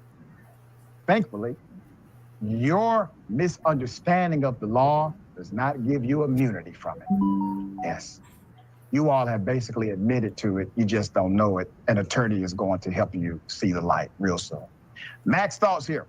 thankfully, your misunderstanding of the law does not give you immunity from it. Yes. You all have basically admitted to it. You just don't know it. An attorney is going to help you see the light real soon. Max, thoughts here?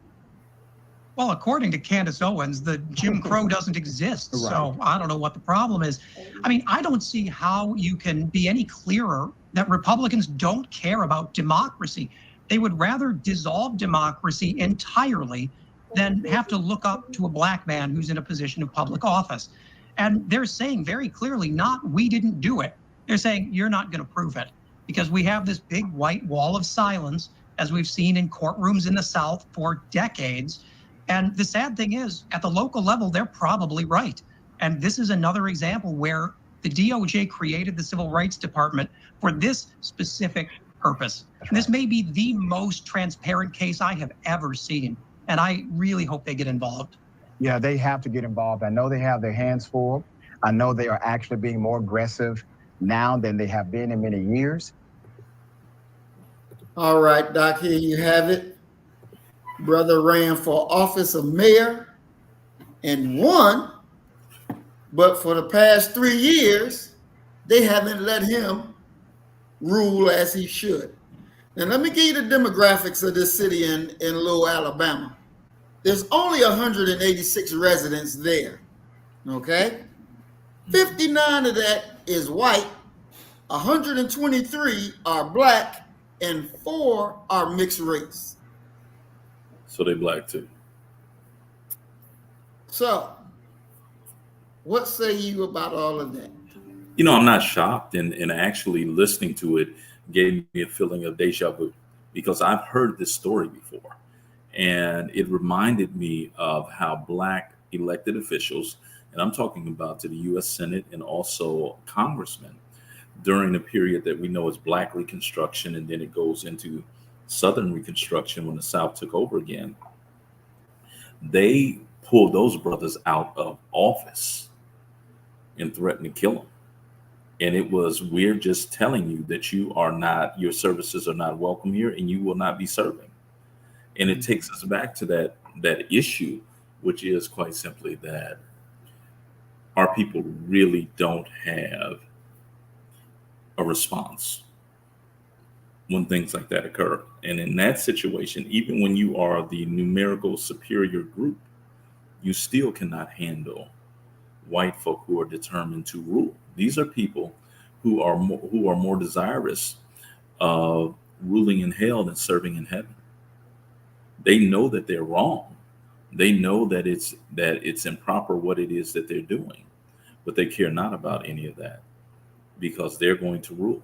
Well, according to Candace Owens, the Jim Crow doesn't exist. Right. So I don't know what the problem is. I mean, I don't see how you can be any clearer that Republicans don't care about democracy. They would rather dissolve democracy entirely than have to look up to a black man who's in a position of public office. And they're saying very clearly, not we didn't do it. They're saying you're not going to prove it, because we have this big white wall of silence, as we've seen in courtrooms in the South for decades. And the sad thing is, at the local level, they're probably right. And this is another example where the DOJ created the Civil Rights Department for this specific purpose. And this may be the most transparent case I have ever seen. And I really hope they get involved. Yeah, they have to get involved. I know they have their hands full. I know they are actually being more aggressive now than they have been in many years. All right, Doc, here you have it. Brother ran for office of mayor and won, but for the past 3 years, they haven't let him rule as he should. Now, let me give you the demographics of this city in Little Alabama. There's only 186 residents there, okay? 59 of that is white, 123 are black, and 4 are mixed race. So they black too. So, what say you about all of that? You know, I'm not shocked, and actually listening to it gave me a feeling of deja vu, because I've heard this story before. And it reminded me of how black elected officials, and I'm talking about to the U.S. Senate and also congressmen, during the period that we know as Black Reconstruction, and then it goes into Southern Reconstruction when the South took over again, they pulled those brothers out of office and threatened to kill them. And it was, we're just telling you that you are not, your services are not welcome here, and you will not be serving. And it takes us back to that issue, which is quite simply that our people really don't have a response when things like that occur. And in that situation, even when you are the numerical superior group, you still cannot handle white folk who are determined to rule. These are people who are more desirous of ruling in hell than serving in heaven. They know that they're wrong. They know that it's improper what it is that they're doing, but they care not about any of that, because they're going to rule.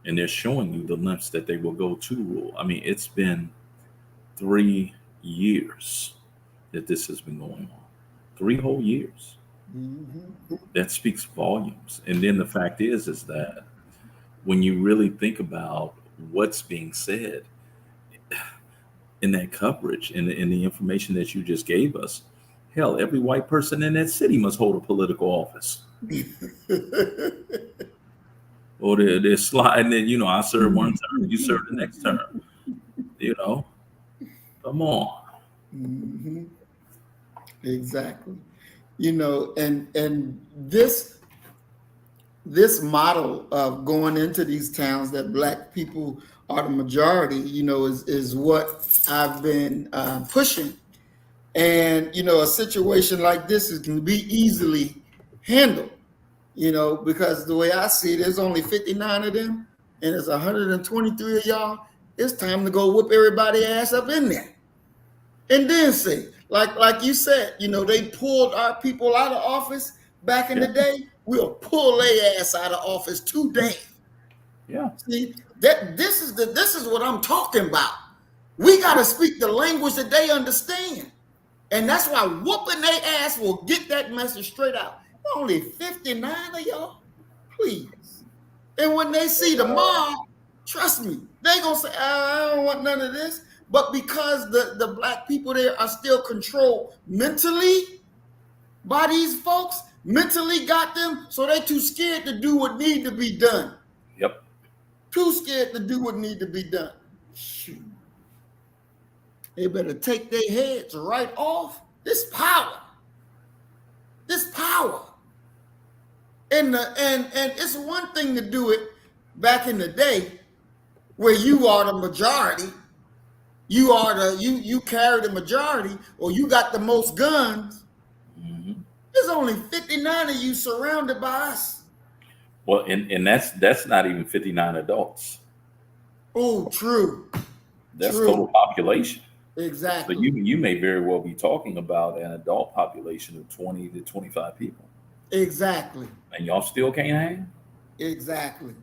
And they're showing you the lengths that they will go to rule. I mean, it's been 3 years that this has been going on. 3 whole years. Mm-hmm. That speaks volumes. And then the fact is that when you really think about what's being said in that coverage and in the information that you just gave us, hell, every white person in that city must hold a political office. Or they're sliding in, you know, I serve one term, you serve the next term. You know, come on. Mm-hmm. Exactly. You know, and this model of going into these towns that black people are the majority, you know, is what I've been pushing. And, you know, a situation like this can be easily handled, you know, because the way I see it, there's only 59 of them and there's 123 of y'all. It's time to go whoop everybody ass up in there. And then see, like you said, you know, they pulled our people out of office back in the day. We'll pull their ass out of office today. Yeah. See, this is what I'm talking about. We got to speak the language that they understand. And that's why whooping their ass will get that message straight out. Only 59 of y'all, please. And when they see the mob, trust me, they gonna say, I don't want none of this. but because the black people there are still controlled mentally by these folks, mentally got them, so they too scared to do what need to be done. Yep. Too scared to do what need to be done. Shoot. They better take their heads right off. This power. This power. And it's one thing to do it back in the day where you are the majority. You carry the majority, or you got the most guns. There's only 59 of you surrounded by us. Well, and that's not even 59 adults. Oh, true. That's true. total population. Exactly. So you may very well be talking about an adult population of 20 to 25 people. Exactly. And y'all still can't hang? Exactly.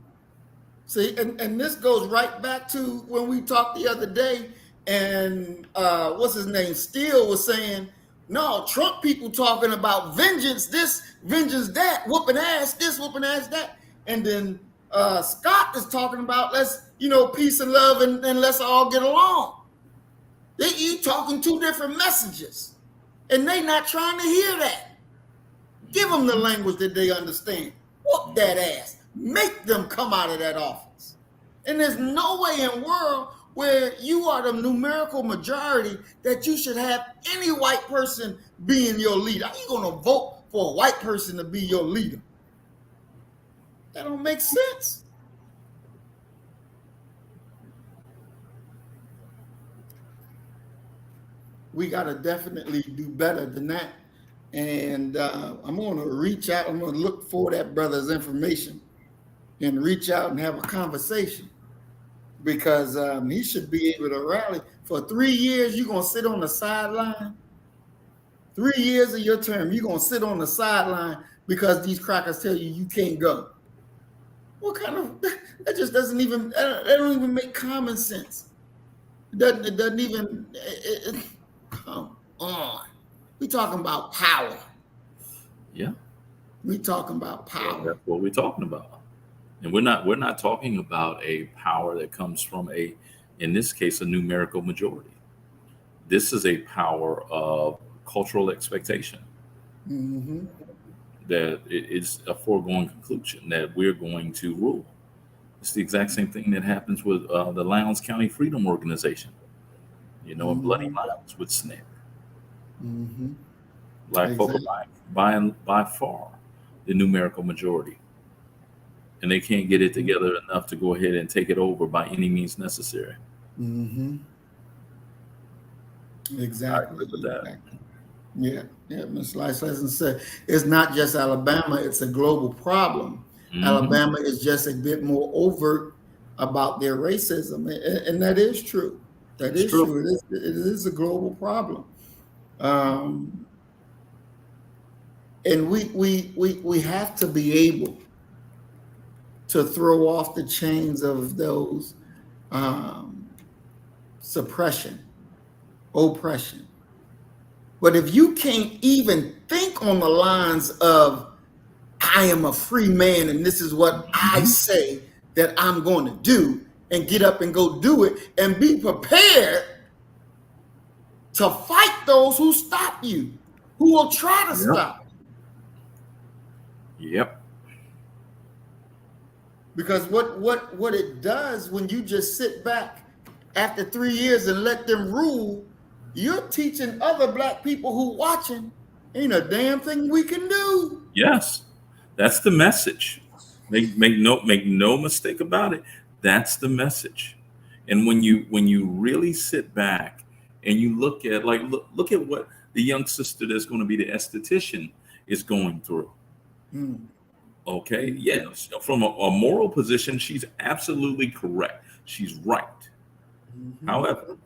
See, and this goes right back to when we talked the other day, and what's his name? Steele was saying, no, Trump people talking about vengeance this, vengeance that, whooping ass this, whooping ass that. And then Scott is talking about peace and love and let's all get along. You talking two different messages, and they not trying to hear that. Give them the language that they understand. Whoop that ass. Make them come out of that office. And there's no way in the world where you are the numerical majority that you should have any white person being your leader. How you going to vote for a white person to be your leader? That don't make sense. We got to definitely do better than that. And I'm going to reach out. I'm going to look for that brother's information and reach out and have a conversation, because he should be able to rally. For 3 years, you're going to sit on the sideline. 3 years of your term, you're going to sit on the sideline because these crackers tell you can't go. What kind of, that just doesn't even, that don't even make common sense. It doesn't even, come on. We talking about power. Yeah. We talking about power. Yeah, that's what we're talking about. And we're not talking about a power that comes from in this case, a numerical majority. This is a power of cultural expectation. Mm-hmm. That it's a foregone conclusion that we're going to rule. It's the exact same thing that happens with the Lowndes County Freedom Organization, and Bloody Lives with SNCC. Mm-hmm. Black folk are by far the numerical majority. And they can't get it together enough to go ahead and take it over by any means necessary. Mm-hmm. Exactly. I agree with that. Exactly. Yeah. Ms. Lyson said it's not just Alabama; it's a global problem. Mm-hmm. Alabama is just a bit more overt about their racism, and that is true. That is true. It is a global problem, and we have to be able to throw off the chains of those suppression, oppression. But if you can't even think on the lines of, I am a free man and this is what I say that I'm going to do, and get up and go do it, and be prepared to fight those who stop you, who will try to stop you. Yep. Because what it does when you just sit back after 3 years and let them rule, you're teaching other black people who watching ain't a damn thing we can do. Yes, that's the message. Make no mistake about it. That's the message. And when you really sit back and you look at look at what the young sister that's going to be the esthetician is going through. Okay, yes, from a moral position, she's absolutely correct. She's right. Mm-hmm. However,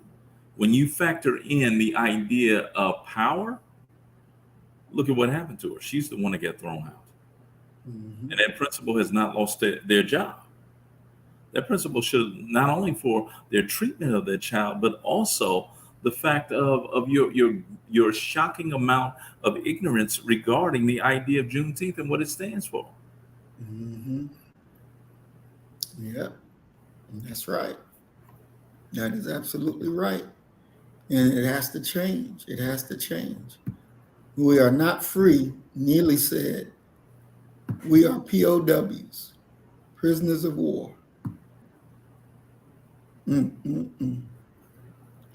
when you factor in the idea of power, look at what happened to her. She's the one that got thrown out. Mm-hmm. And that principal has not lost their job. That principal should, not only for their treatment of their child, but also the fact of your shocking amount of ignorance regarding the idea of Juneteenth and what it stands for. Mm-hmm. Yeah, that's right. That is absolutely right. And it has to change. It has to change. We are not free, Neely said. We are POWs, prisoners of war. Ain't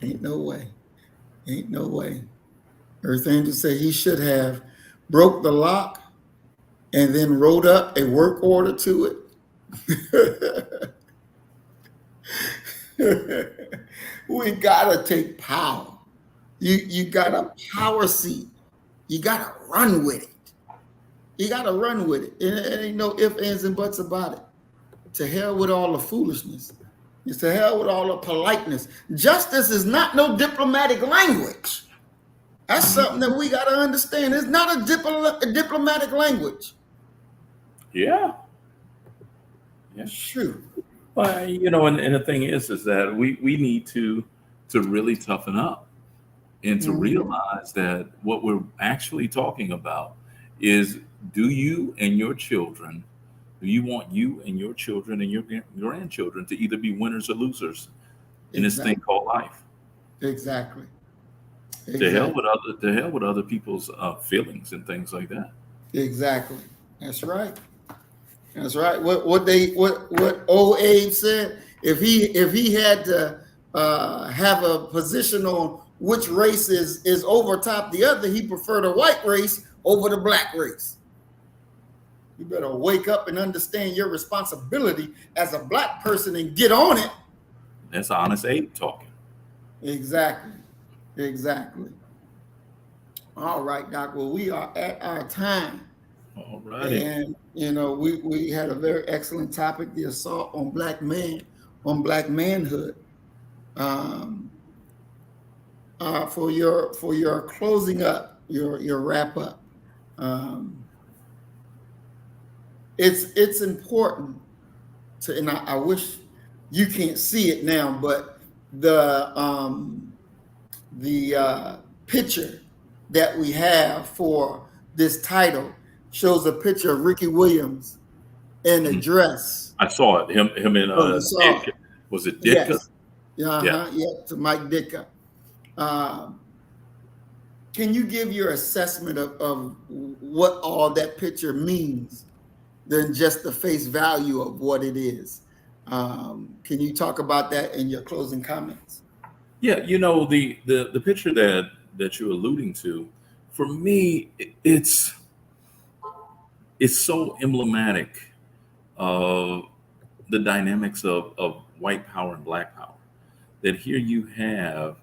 no way. Ain't no way. Earth Angel said he should have broke the lock and then wrote up a work order to it. We gotta take power. You got a power seat. You gotta run with it. You gotta run with it. And ain't no ifs, ands, and buts about it. To hell with all the foolishness. It's to hell with all the politeness. Justice is not no diplomatic language. That's something that we got to understand. It's not a diplomatic language. Yeah. Yeah. True. Well, you know, and the thing is that we need to really toughen up and to realize that what we're actually talking about is, do you and your children, do you want you and your children and your grandchildren to either be winners or losers in this thing called life? Exactly. To hell with other people's feelings and things like that. Exactly. That's right. That's right. What old Abe said, if he had to have a position on which race is over top the other, he preferred a white race over the black race. You better wake up and understand your responsibility as a black person and get on it. That's honest Abe talking. Exactly. Exactly. All right, Doc. Well, we are at our time. All right. And you know, we had a very excellent topic: the assault on black manhood. For your closing up, your wrap up. It's important to, and I wish you can't see it now, but the picture that we have for this title shows a picture of Ricky Williams in a dress. I saw it. Him in Ditka. Was it Ditka? Yes. To Mike Ditka. Can you give your assessment of what all that picture means than just the face value of what it is? Can you talk about that in your closing comments? Yeah, you know, the picture that you're alluding to, for me, it's so emblematic of the dynamics of white power and black power, that here you have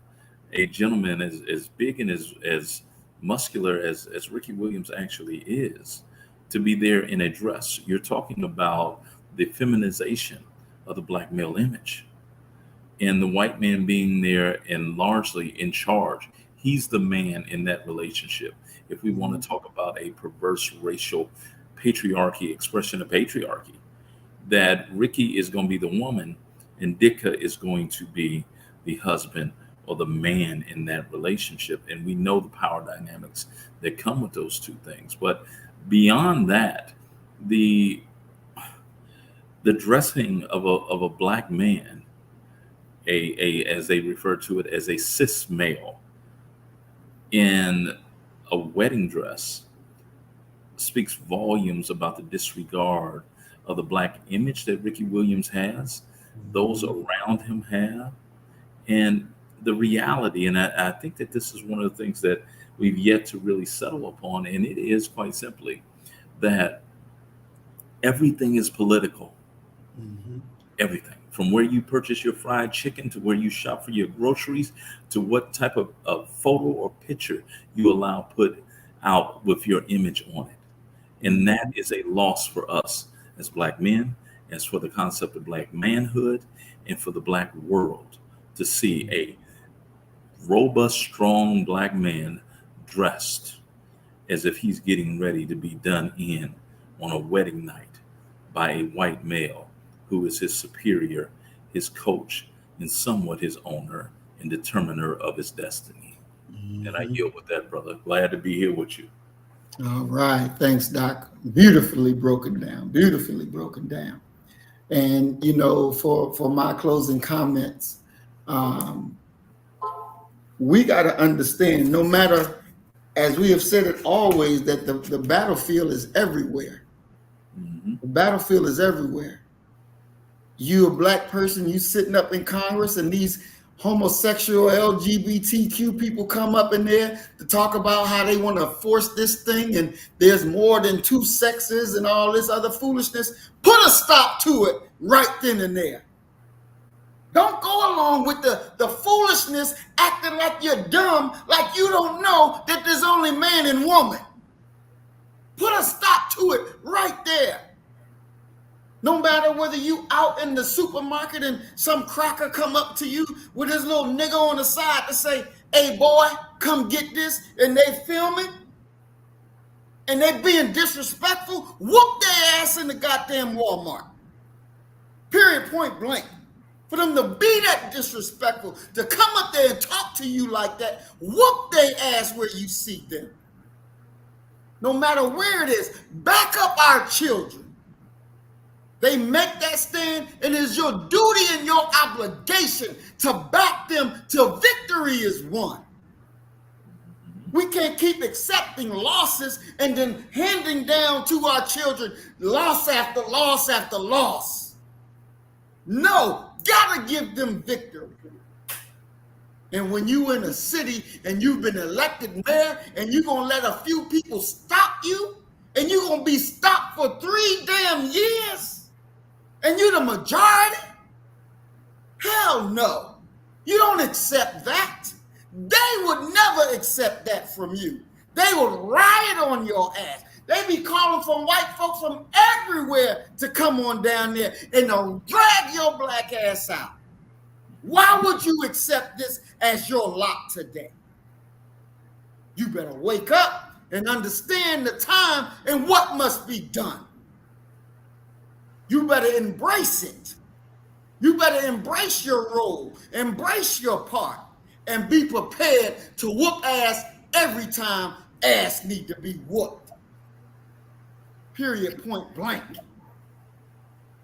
a gentleman as big and as muscular as Ricky Williams actually is, to be there in a dress. You're talking about the feminization of the black male image, and the white man being there and largely in charge. He's the man in that relationship. If we want to talk about a perverse racial patriarchy, expression of patriarchy, that Ricky is going to be the woman and Ditka is going to be the husband or the man in that relationship. And we know the power dynamics that come with those two things. But beyond that, the dressing of a black man, as they refer to it, as a cis male in a wedding dress, speaks volumes about the disregard of the black image that Ricky Williams has, those around him have, and the reality. And I think that this is one of the things that we've yet to really settle upon, and it is quite simply that everything is political. Everything, from where you purchase your fried chicken to where you shop for your groceries to what type of photo or picture you allow put out with your image on it. And that is a loss for us as black men, as for the concept of black manhood, and for the black world to see a robust, strong black man dressed as if he's getting ready to be done in on a wedding night by a white male who is his superior, his coach, and somewhat his owner and determiner of his destiny. And I yield with that, brother. Glad to be here with you. All right. Thanks, Doc. Beautifully broken down. Beautifully broken down. And, you know, for my closing comments, We got to understand, no matter, as we have said it always, that the battlefield is everywhere. The battlefield is everywhere. You a black person, you sitting up in Congress, and these homosexual LGBTQ people come up in there to talk about how they want to force this thing, and there's more than two sexes and all this other foolishness. Put a stop to it right then and there. Don't go along with the foolishness, acting like you're dumb, like you don't know that there's only man and woman. Put a stop to it right there. No matter whether you out in the supermarket and some cracker come up to you with his little nigger on the side to say, hey boy, come get this, and they filming, and they being disrespectful, whoop their ass in the goddamn Walmart. Period, point blank. For them to be that disrespectful, to come up there and talk to you like that, whoop their ass where you see them. No matter where it is, back up our children. They make that stand, and it's your duty and your obligation to back them till victory is won. We can't keep accepting losses and then handing down to our children loss after loss after loss. No, gotta give them victory. And when you in a city and you've been elected mayor and you're gonna let a few people stop you, and you're gonna be stopped for 3 damn years, and you're the majority? Hell no. You don't accept that. They would never accept that from you. They would riot on your ass. They be calling for white folks from everywhere to come on down there and to drag your black ass out. Why would you accept this as your lot today? You better wake up and understand the time and what must be done. You better embrace it. You better embrace your role, embrace your part, and be prepared to whoop ass every time ass need to be whooped. Period, point blank.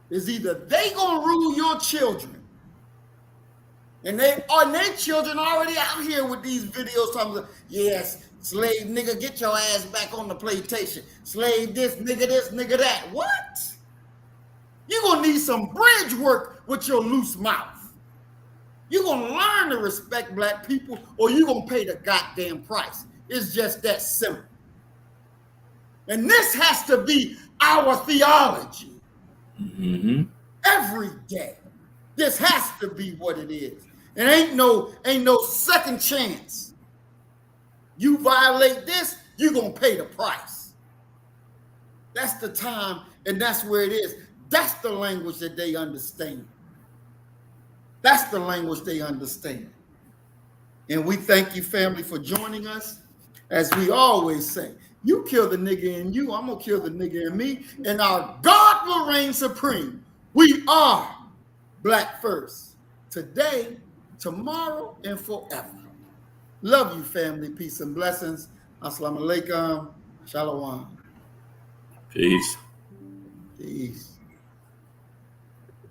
Is either they gonna rule your children, and their children already out here with these videos talking about, yes, slave nigga, get your ass back on the plantation. Slave this, nigga that. What? You're going to need some bridge work with your loose mouth. You're going to learn to respect black people, or you're going to pay the goddamn price. It's just that simple. And this has to be our theology. Every day. This has to be what it is. And ain't no second chance. You violate this, you're going to pay the price. That's the time, and that's where it is. That's the language that they understand. That's the language they understand. And we thank you, family, for joining us. As we always say, you kill the nigga in you, I'm going to kill the nigga in me, and our God will reign supreme. We are black first. Today, tomorrow, and forever. Love you, family. Peace and blessings. Assalamu alaikum. Shalom. Peace. Peace.